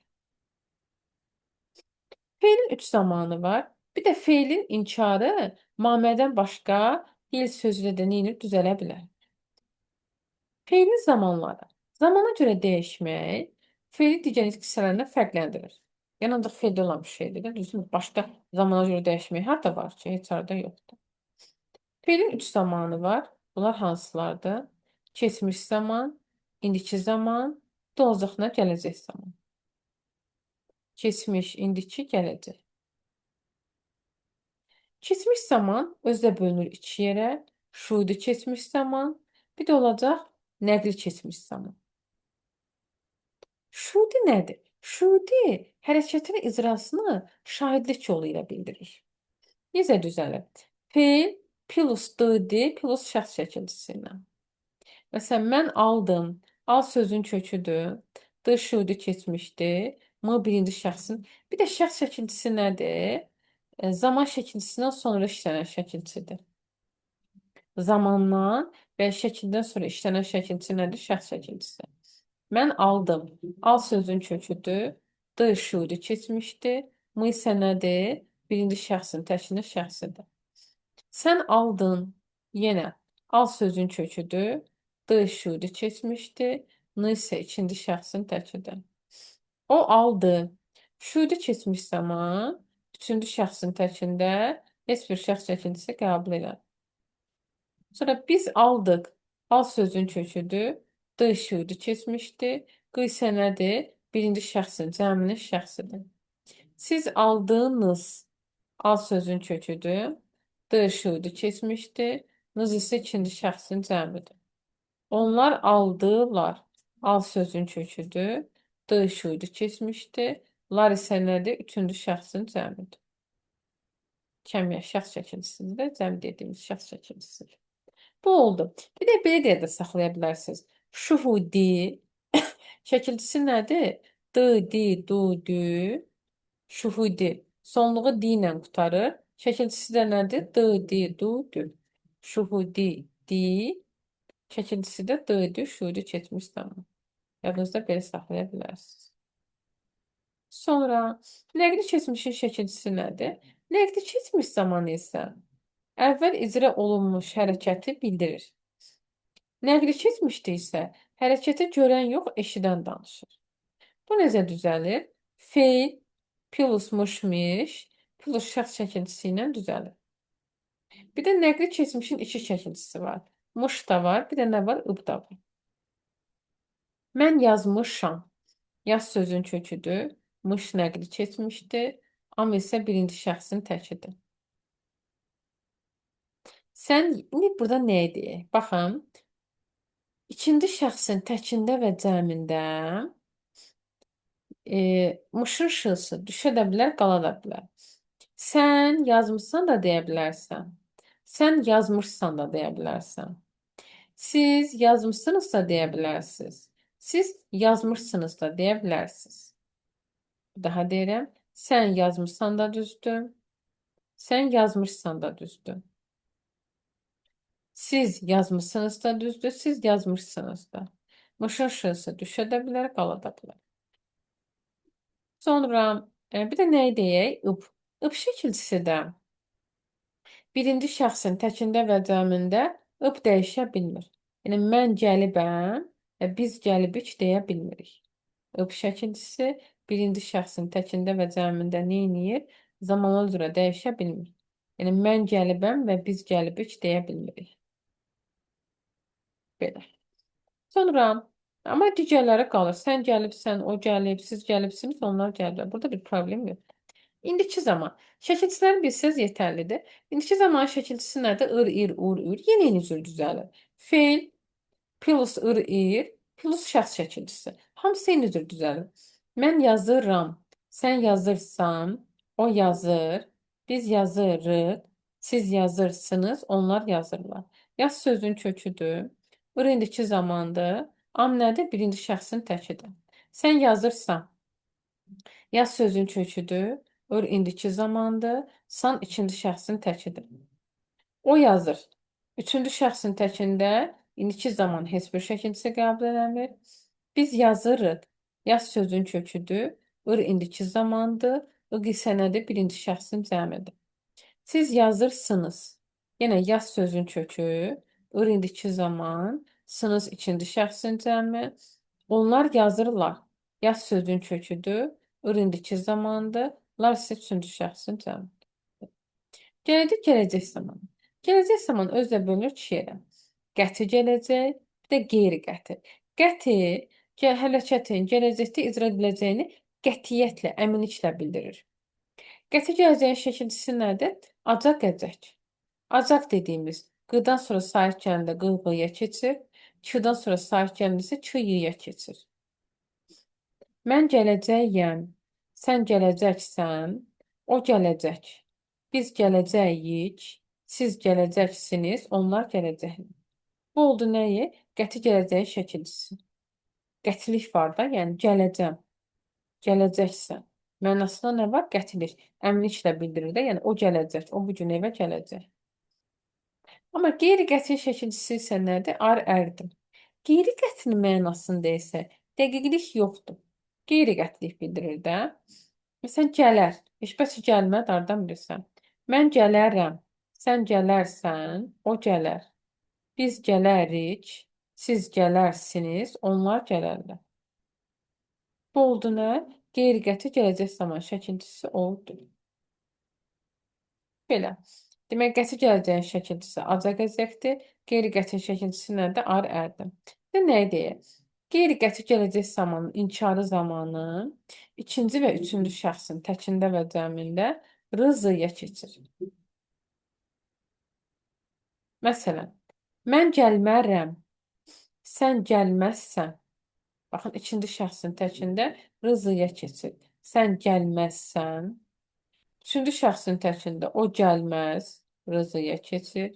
Fe'lin üç zamanı var. Bir də fe'lin inkarı mamədən başqa dil sözülə də neynir? Düzələ bilər. Fe'lin zamanları. Zamana görə dəyişmək fe'li digər nitq hissələrindən fərqləndirir. Yəni, ancaq fe'ldə olan bir şeydir. Düzdür, başqa zamana görə dəyişmək harda var ki? Heç harda yoxdur. Fe'lin üç zamanı var. Bunlar hansılardır? Keçmiş zaman, indiki zaman, olacaqla gələcək zaman. Keçmiş, indiki, gələcək. Keçmiş zaman özdə bölünür iki yerə. Şuudi keçmiş zaman, bir də olacaq nəqli keçmiş zaman. Şuudi nədir? Şuudi hərəkətin icrasını şahidlik yolu ilə bildirir. Necə düzəlir? Fe'l plus d plus şəxs şəkilçisi ilə. Məsələn, mən aldım. Al sözün köküdür. D şuudi keçmişdir. M birinci şəxsin. Bir də şəxs şəkilçisi nədir? Zaman şəkilçisindən sonra işlənən şəkilçidir. Zamandan və şəkildən sonra işlənən şəkilçi nədir? Şəxs şəkilçisi. Mən aldım. Al sözün köküdür. D şuudi keçmişdir. M isə nədir? Birinci şəxsin təşkili şəxsidir. Sən aldın. Yenə al sözün köküdür. D şuudi keçmişdir. N isə ikinci şəxsin təkidir. O aldı. Şuudi keçmiş zaman üçüncü şəxsin təkində heç bir şəxs şəkilçisi qəbul edir. Sonra biz aldıq. Al sözün köküdür. D şuudi keçmişdir. Q isə nədir? Birinci şəxsin cəminin şəxsidir. Siz aldınız. Al sözün köküdür. D şuurdu keçmişdir. Nız isə ikinci şəxsin cəmidir. Onlar aldılar. Al sözün köküdür. D şuurdu keçmişdir. Lar isə nədir? Üçüncü şəxsin cəmidir. Kəmiyyət şəxs şəkilçisidir və cəm dediyimiz şəxs şəkilçisidir. Bu oldu. Bir də belə deyə də saxlaya bilərsiniz. Şuhudi şəkilçisi nədir? D, di, du, dü. Şuhudi. Sonluğu di ilə qutarır. Şəkilçisi də nədir? D, di, du, dü. Şuhudi, di. Şəkilçisi də D, di, şuhudi keçmiş zaman. Yadınızda belə saxlaya bilərsiniz. Sonra nəqli keçmişin şəkilçisi nədir? Nəqli keçmiş zamanı isə əvvəl icra olunmuş hərəkəti bildirir. Nəqli keçmişdə isə hərəkəti görən yox, eşidən danışır. Bu necə düzəlir? Feil plus mışmış plus şəxs şəkilçisi ilə düzəlir. Bir də nəqli keçmişin iki şəkilçisi var. Mış da var, bir də nə var? Ib da var. Mən yazmışam. Yaz sözün köküdür. Mış nəqli keçmişdir. Amma isə birinci şəxsin təkidir. Sən, indi burada nə deyək? Baxın. İkinci şəxsin təkində və cəmində mışın şısı düşə də bilər, qala da bilər. Sən yazmışsan da deyə bilərsən. Sən yazmışsan da deyə bilərsən. Siz yazmışsınız da deyə bilərsiniz. Siz yazmışsınız da deyə bilərsiniz. Daha deyirəm. Sən yazmışsan da düzdür. Sən yazmışsan da düzdür. Siz yazmışsınız da düzdür. Siz yazmışsınız da. Mışın şısı düşə də bilər, qala da bilər. Sonra bir də nə deyək? Ib. Ib şəkilçisi də birinci şəxsin təkində və cəmində ıb dəyişə bilmir. Yəni mən gəlibəm və biz gəlibik deyə bilmirik. Ib şəkilçisi birinci şəxsin təkində və cəmində nə edir? Zamana üzrə dəyişə bilmir. Yəni mən gəlibəm və biz gəlibik deyə bilmirik. Belə. Sonra amma digərləri qalır. Sən gəlibsən, o gəlib, siz gəlibsiniz, onlar gəliblər. Burada bir problem yox. İndiki zaman. Şəkilçiləri bilsəz yetərlidir. İndiki zaman şəkilçisi nədir? Ir, ir, ur, ür. Yenə eyni cür düzəlir. Feil plus ir, ir plus şəxs şəkilçisi. Hamısı eyni cür düzəlir. Mən yazıram. Sən yazırsan. O yazır. Biz yazırıq. Siz yazırsınız. Onlar yazırlar. Yaz sözün köküdür. Ir indiki zamandır. Am nədir? Birinci şəxsin təkidir. Sən yazırsan. Yaz sözün köküdür. Ir indiki zamandır. San ikinci şəxsin təkidir. O yazır. Üçüncü şəxsin təkində indiki zaman heç bir şəkilçisi qəbul eləmir. Biz yazırıq. Yaz sözün köküdür. Ir indiki zamandır. İq isə nədir? Birinci şəxsin cəmidir. Siz yazırsınız. Yenə yaz sözün kökü. Ir indiki zaman. Sınız ikinci şəxsin cəmi. Onlar yazırlar. Yaz sözün köküdür. Ir indiki zamandır. Lar isə üçüncü şəxsin cəmi. Gələcək, gələcək zamanı. Gələcək zaman özlə bölünür iki yerə. Qəti gələcək, bir də qeyri-qəti. Qəti hərəkətin gələcəkdə icra ediləcəyini qətiyyətlə, əminliklə bildirir. Qəti gələcəyin şəkilçisi nədir? Acaq, əcək. Acaq dediyimiz qıdan sonra sahib gəlində qı-qıya keçir. Qıdan sonra sahib gəlində isə kı-yıya keçir. Mən gələcəyəm. Sən gələcəksən. O gələcək. Biz gələcəyik. Siz gələcəksiniz. Onlar gələcək. Bu oldu nəyi? Qəti gələcəyin şəkilçisi. Qətilik var da, yəni gələcəm. Gələcəksən. Mənasında nə var? Qətilik. Əminliklə bildirir də, yəni o gələcək. O bu gün evə gələcək. Amma qeyri-qəti şəkilçisi isə nədir? Ar, ərdir. Qeyri-qətinin mənasında isə dəqiqlik yoxdur. Qeyri-qətilik bildirir də. Məsələn, gələr. Heç bəs gəlməz, hardan bilirsən? Mən gələrəm. Sən gələrsən, o gələr. Biz gələrik, siz gələrsiniz, onlar gələrlər. Bu oldu nə? Qeyri-qəti gələcək zaman şəkilçisi oldu. Belə. Demək, qəti gələcəyin şəkilçisi acaq, əcəkdir. Qeyri-qəti şəkilçisi nədir? Ar, ərdir. Və nə deyək? Qeyri-qəti gələcək zamanın inkarı zamanı ikinci və üçüncü şəxsin təkində və cəmində R-zıya keçir. Məsələn, mən gəlmərəm, sən gəlməzsən. Baxın, ikinci şəxsin təkində R-zıya keçir. Sən gəlməzsən. Üçüncü şəxsin təkində o gəlməz, R-zıya keçir.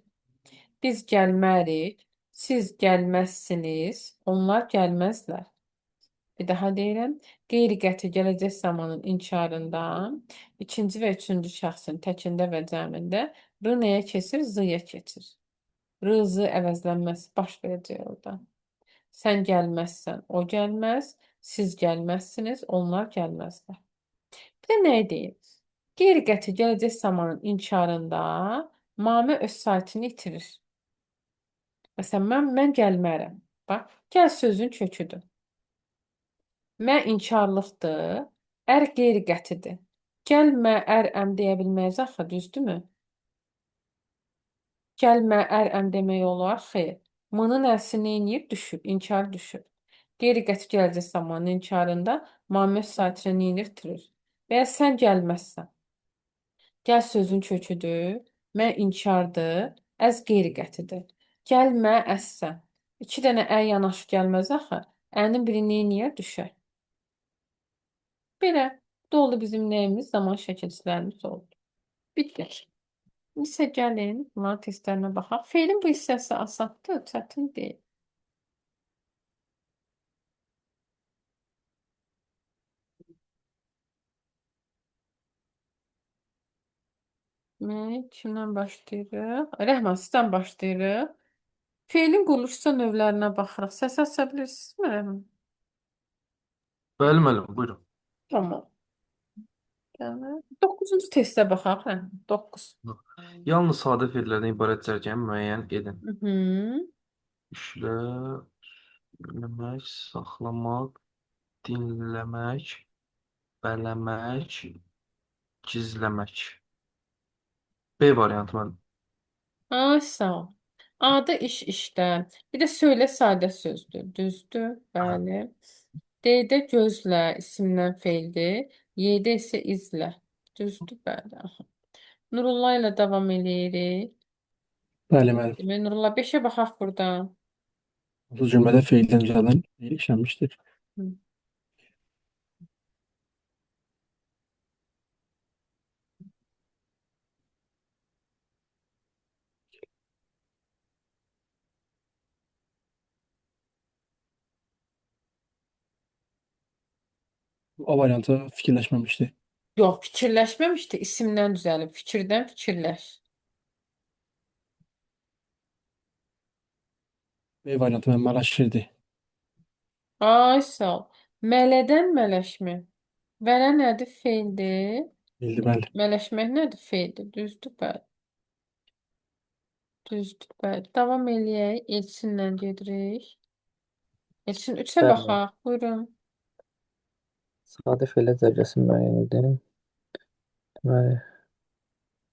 Biz gəlmərik, siz gəlməzsiniz, onlar gəlməzlər. Bir daha deyirəm, qeyri-qəti gələcək zamanın inkarında ikinci və üçüncü şəxsin təkində və cəmində R nəyə keçir? Z-ya keçir. R-Z əvəzlənməsi baş verəcək orada. Sən gəlməzsən, o gəlməz, siz gəlməzsiniz, onlar gəlməzlər. Bir də nə deyim? Qeyri-qəti gələcək zamanın inkarında mamə öz saytını itirir. Məsələn, mən gəlmərəm. Bax, gəl sözün köküdür. Mən inkarlıqdır, ər qeyri-qətidir. Gəlmə, ər-əm deyə bilməyiz axı, düzdürmü? Gəlmə, ər-əm demək olar, xeyr. M-nın əsi neyniyib? Düşüb, inkar düşüb. Qeyri-qəti gələcək zamanın inkarında mamə öz saytını neynir? Itirir. Və ya sən gəlməzsən. Gəl sözün köküdür, mən inkardır, əz qeyri-qətidir. Gəlmə, əssən. İki dənə ə yanaşı gəlməz axı. Ənin biri neyniyər? Düşər. Belə. Bu da oldu bizim nəyimiz? Zaman şəkilçilərimiz oldu. Bitdi. İndi isə gəlin, bunların testlərinə baxaq. Feilin bu hissəsi asandır, çətin deyil. Kimdən başlayırıq? Rəhman, sizdən başlayırıq. Feilin quruluşsa növlərinə baxırıq. Səs aça bilirsinizmi, Rəhman? Bəli, müəllim, buyurun. Tamam. Gəlin. 9-cu testə baxaq. 9. Yalnız sadə feillərdən ibarət cərgəni müəyyən edin. İşlə, dinləmək, saxlamaq, dinləmək, bələmək, gizləmək. B variantı müəllim. Ay, sağ ol. A-da iş işdə. Bir də söylə sadə sözdür. Düzdür? Bəli. D-də gözlə isimdən feildir. Y-də isə izlə. Düzdür? Bəli. Aha. Nurullah ilə davam eləyirik. Bəli, müəllim. Demək, Nurullah 5-ə baxaq buradan. Bu cümlədə feildən düzələn feil işlənmişdir. Hı. O variantı fikirləşməmişdi. Yox, fikirləşməmişdi. İsimdən düzəlib. Fikirdən fikirləş. B variantı mənim məlaşirdi. Ay, sağ ol. Mələdən mələşmə. Vələ nədir? Feildir. Bildi, bəli. Mələşmək nədir? Feildir. Düzdür? Bəli. Düzdür, bəli. Davam eləyək. Elçinlə gedirik. Elçin 3-ə Bəli. baxaq. Buyurun. Sadə feillər cərgəsi müəyyən edin. Deməli,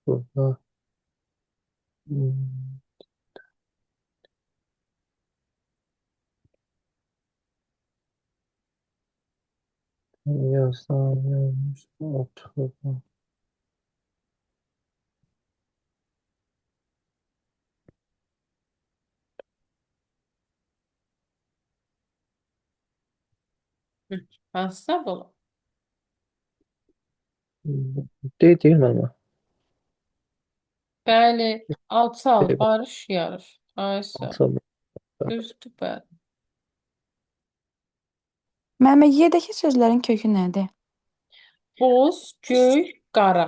burada yazmış, oturdu. Hansısa olur. Deyil mənim. Bəli. Alçal, Bəli. barış, yarış. Ay, sağ ol. Alçal. Düzdür, bəli. Müəllimə, Y-dəki sözlərin kökü nədir? Boz, göy, qara.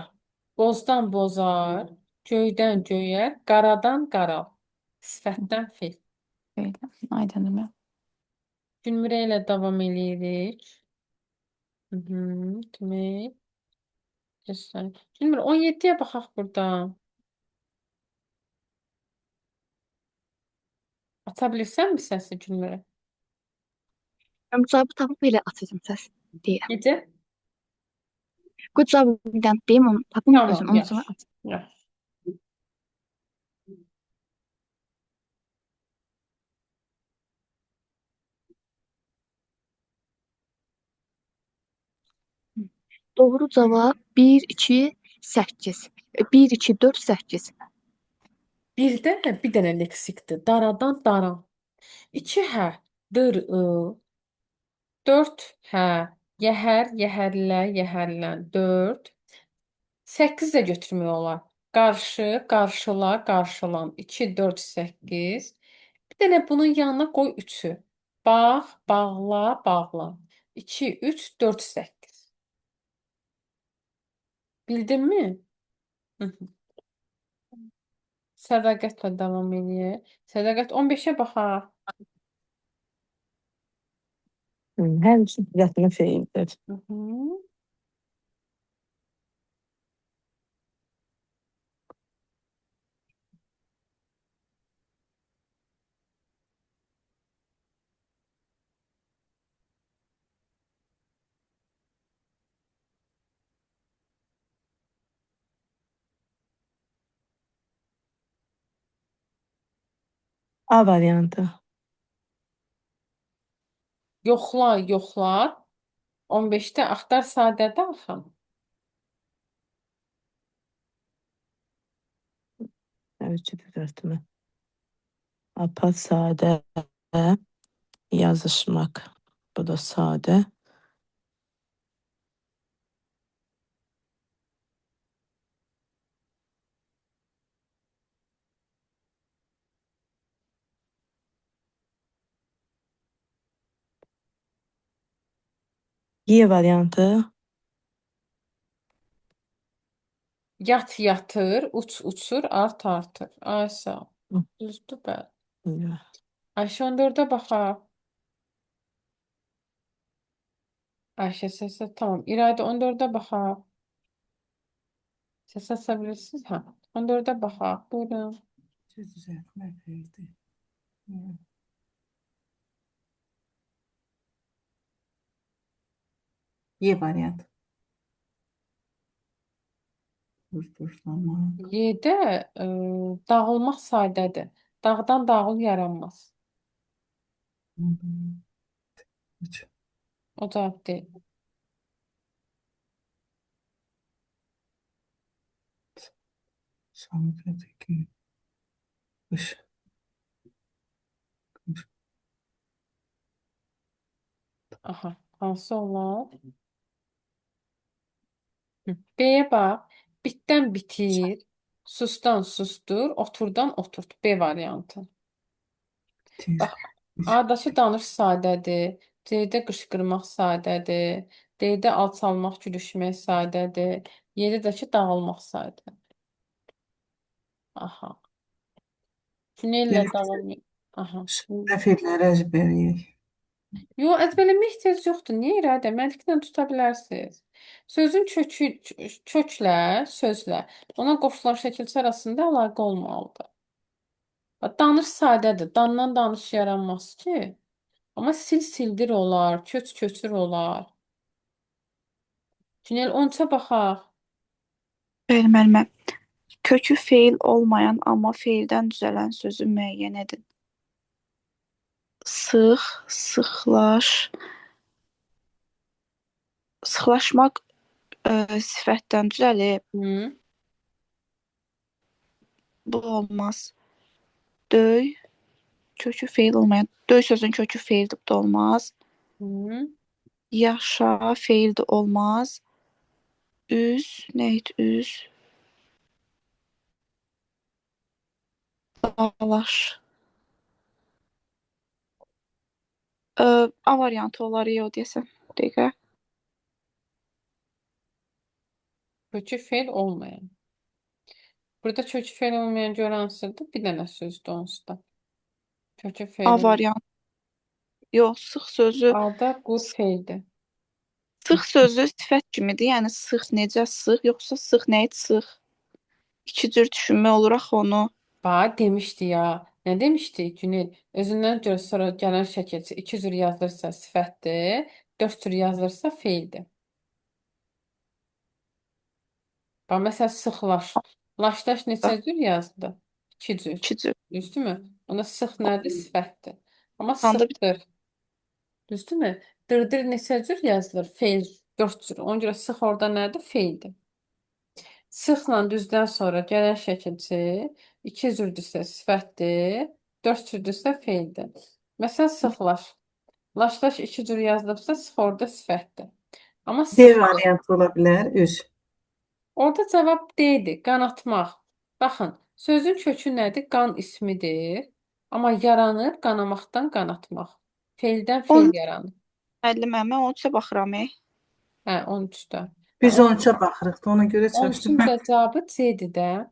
Bozdan bozar, göydən göyər, qaradan qaral. Sifətdən fil. Belə. Aydındır müəllim. Gülmürə ilə davam eləyirik. Demək. Gözəl. Gülmür, 17-yə baxaq buradan. Ata bilirsənmi səsi Gülmürə? Mən bu cavabı tapıb belə atacağım səs deyirəm. Necə? Bu cavabı bir dənə deyim, onu tapım özüm, Tamam, ondan sonra yaxşı. Yaxşı. doğru cavab 1, 2, 8. 1, 2, 4, 8. Bir də bir dənə leksikdir. Daradan daran. 2 hə, dır, ı. 4 hə, yəhər, yəhərlə, yəhərlən. 4. 8 də götürmək olar. Qarşı, qarşıla, qarşılan. 2, 4, 8. Bir dənə bunun yanına qoy 3-ü. Bağ, bağla, bağlan. 2, 3, 4, 8. Bildinmi? Hı -hı. Sədaqətlə davam eləyək. Sədaqət 15-ə baxaq. Hər üçü rəsmi feildir. Hı -hı. A variantı. Yoxla, yoxla. 15-də axtar sadədə axı. Hər üçü rəsmi. Apa sadə yazışmaq. Bu da sadə. Y variantı. Yat, yatır, uç, uçur, art, artır. Ay sağ ol. Hı. Düzdür bəli. Hı. Ayşə 14-ə baxaq. Ayşə səsə tamam. İradə 14-ə baxaq. Səs asa bilirsiniz? Hə. 14-ə baxaq. Buyurun. Düzəltmə verdi. Y variant. Buzlaşma. Y-də dağılmaq sadədir. Dağdan dağıl yaranmaz. Üç. O cavab deyil. Samudradakı kış. Aha. Hansı olar? Hı. B-yə bax. Bitdən bitir. Susdan sustur. Oturdan oturt. B variantı. Tir. Bax, A-dakı danış sadədir. C-də qışqırmaq sadədir. D-də alçalmaq, gülüşmək sadədir. Y-də dağılmaq sadədir. Aha. Günellə davam et. Aha. Səfirləri əzbərləyək. Yo, əzbərləmə ehtiyac yoxdur. Niyə iradə? Məntiqlə tuta bilərsiniz. Sözün köklə, sözlə, ona qoşulan şəkilçi arasında əlaqə olmalıdır. Bax, danış sadədir. Dandan danış yaranmaz ki. Amma sildir olar, köçür olar. Günel 13-ə baxaq. Bəli, müəllimə. Kökü feil olmayan, amma feildən düzələn sözü müəyyən edin. Sıx, sıxlaş. Sıxlaşmaq sifətdən düzəlib. Hı. Bu olmaz. Döy, kökü feil olmayan. Döy sözün kökü feildir, bu da olmaz. Hı. Yaşa, feil də olmaz. Üz, neydi üz? Dalaş. A variantı olar, o deyəsən. Dəqiqə. Kökü feil olmayan. Burada kökü feil olmayan görən hansıdır? Bir dənə sözdür onsuz da. Kökü feil A olmayan. variantı. Yox, sıx sözü. A-da qur feildir. Sıx sözü sifət kimidir. Yəni sıx necə sıx, yoxsa sıx nə idi sıx? İki cür düşünmək olur axı onu. Bax, demişdi ya. Nə demişdi Günel? Özündən görə sonra gələn şəkilçi 2 cür yazılırsa sifətdir, 4 cür yazılırsa feildir. Bax, məsələn, sıxlaş. Laşdaş neçə cür yazdı? 2 cür. İki cür. Düzdürmü? Onda sıx nədir? Sifətdir. Amma Onda bir sıxdır. Düzdürmü? Dırdır neçə cür yazılır? Feil 4 cür. Ona görə sıx orada nədir? Feildir. Sıxla düzdən sonra gələn şəkilçi 2 cürdürsə sifətdir, 4 cürdürsə feildir. Məsələn, sıxlaş. Laşlaş 2 cür yazılıbsa sıx orada sifətdir. Amma D sıx variantı ola bilər, üz. orada cavab D-dir, qanatmaq. Baxın, sözün kökü nədir? Qan ismidir. Amma yaranır qanamaqdan qanatmaq. Feildən feil On yaranır. müəllimə, mən onun üçün baxıram. Hə, 13-də. Biz 13-ə baxırıq da, ona görə çaşdım. 13-ün də cavabı C-dir də.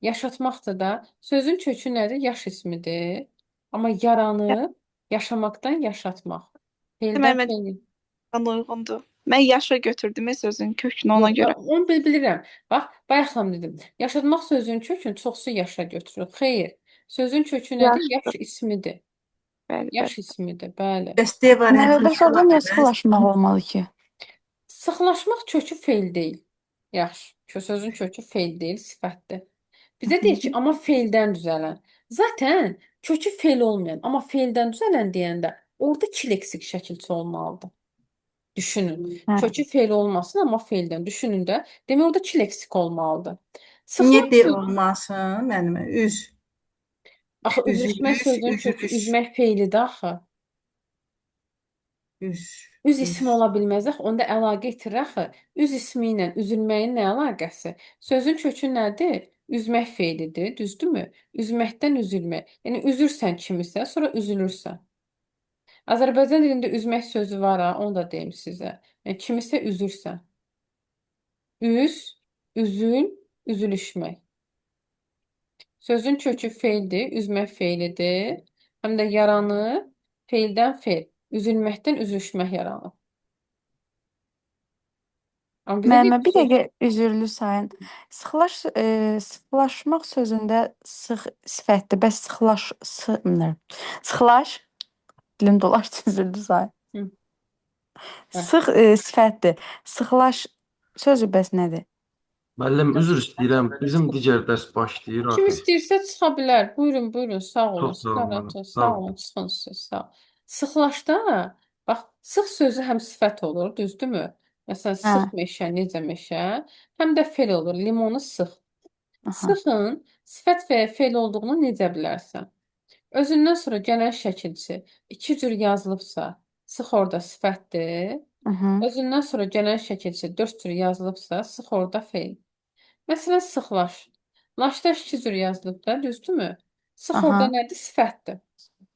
Yaşatmaqdır da. Sözün kökü nədir? Yaş ismidir. Amma yaranır yaşamaqdan yaşatmaq. Feildən Deməli, feil. mən uyğundur. Mən yaşa götürdüm sözün kökünü ona Yox, görə. onu bilirəm. Bax, bayaqlam dedim. Yaşatmaq sözünün kökünü çoxsu yaşa götürür. Xeyr. Sözün kökü nədir? Yaşdır. Yaş ismidir. Bəli, Yaş bəli. ismidir, bəli. Bəs D variantı Bəs orada niyə sıxlaşmaq olmalı ki? Sıxlaşmaq kökü feil deyil. Yaxşı. Sözün kökü feil deyil, sifətdir. Bizə deyir ki, amma feildən düzələn. Zaten kökü feil olmayan, amma feildən düzələn deyəndə orada iki leksik şəkilçi olmalıdır. Düşünün. Hə. Kökü feil olmasın, amma feildən. Düşünün də. Demək orada iki leksik olmalıdır. Niyə D Sıxlıq olmasın? Mənim üz. axı üzləşmək Üzülüş, sözünün kökü üzülüş. üzmək feilidir axı. Üz ismi ola bilməz axı. Onda əlaqə itirir axı. Üz ismi ilə üzülməyin nə əlaqəsi? Sözün kökü nədir? Üzmək feilidir, düzdürmü? Üzməkdən üzülmək. Yəni üzürsən kimisə, sonra üzülürsən. Azərbaycan dilində üzmək sözü var ha, onu da deyim sizə. Yəni kimisə üzürsən. Üz, üzül, üzülüşmək. Sözün kökü feildir, üzmək feilidir. Həm də yaranır feildən feil. Üzülməkdən üzülüşmək yaranır. Amma bizə deyir Müəllimə, bir ki, dəqiqə üzürlü sayın. Sıxlaşmaq sözündə sıx sifətdir. Bəs sıxlaş dilim dolaşdı, üzürlü sayın. Hı. Hə. Sıx sifətdir. Sıxlaş sözü bəs nədir? Müəllim, üzr istəyirəm. Bizim digər dərs başlayır kim artıq. istəyirsə çıxa bilər. Buyurun, buyurun, sağ olun. Çox sağ olun, Sağ müəllim. sağ olun, çıxın siz, sağ. Sıxlaşda, bax, sıx sözü həm sifət olur, düzdürmü? Məsələn, Hə. sıx meşə, necə meşə? Həm də fel olur, limonu sıx. Aha. Sıxın sifət və ya fel olduğunu necə bilərsən? Özündən sonra gələn şəkilçi iki cür yazılıbsa, sıx orada sifətdir. Mhm. Özündən sonra gələn şəkilçi 4 cür yazılıbsa, sıx orada feil. Məsələn, sıxlaş. Laşda 2 cür yazılıb da, düzdürmü? Sıx Aha. orada nədir? Sifətdir.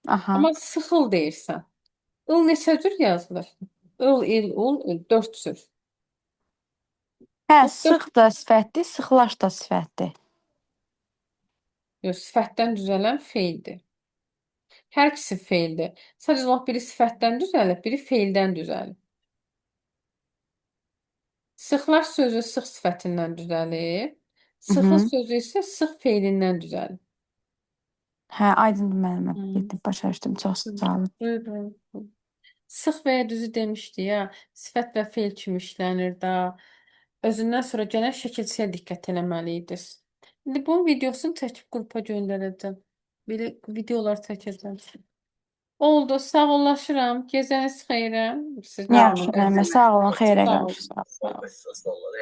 Aha. Amma sıxıl deyirsən. Il neçə cür yazılır? Il, ul, ül, 4 cür. Hə, Yoxsa sıx da sifətdir, sıxlaş da sifətdir. yox, sifətdən düzələn feildir. Hər ikisi feildir. Sadəcə olaraq biri sifətdən düzəlib, biri feildən düzəlib. Sıxlaş sözü sıx sifətindən düzəlib. Sıxıl Mhm. sözü isə sıx feilindən düzəlib. Hə, aydındır müəllimə. Hı. Yetdi, başa düşdüm. Çox sağ olun. Buyurun. Sıx və ya düzü demişdi ya, sifət və feil kimi işlənir da. Özündən sonra gələn şəkilçiyə diqqət eləməliydiniz. İndi bunun videosunu çəkib qrupa göndərəcəm. Belə videolar çəkəcəm. Oldu, sağollaşıram. Gecəniz xeyrə. Siz də Yaxşı müəllimə, sağ olun, xeyrə sağ qarşı. olun. Sağ olun.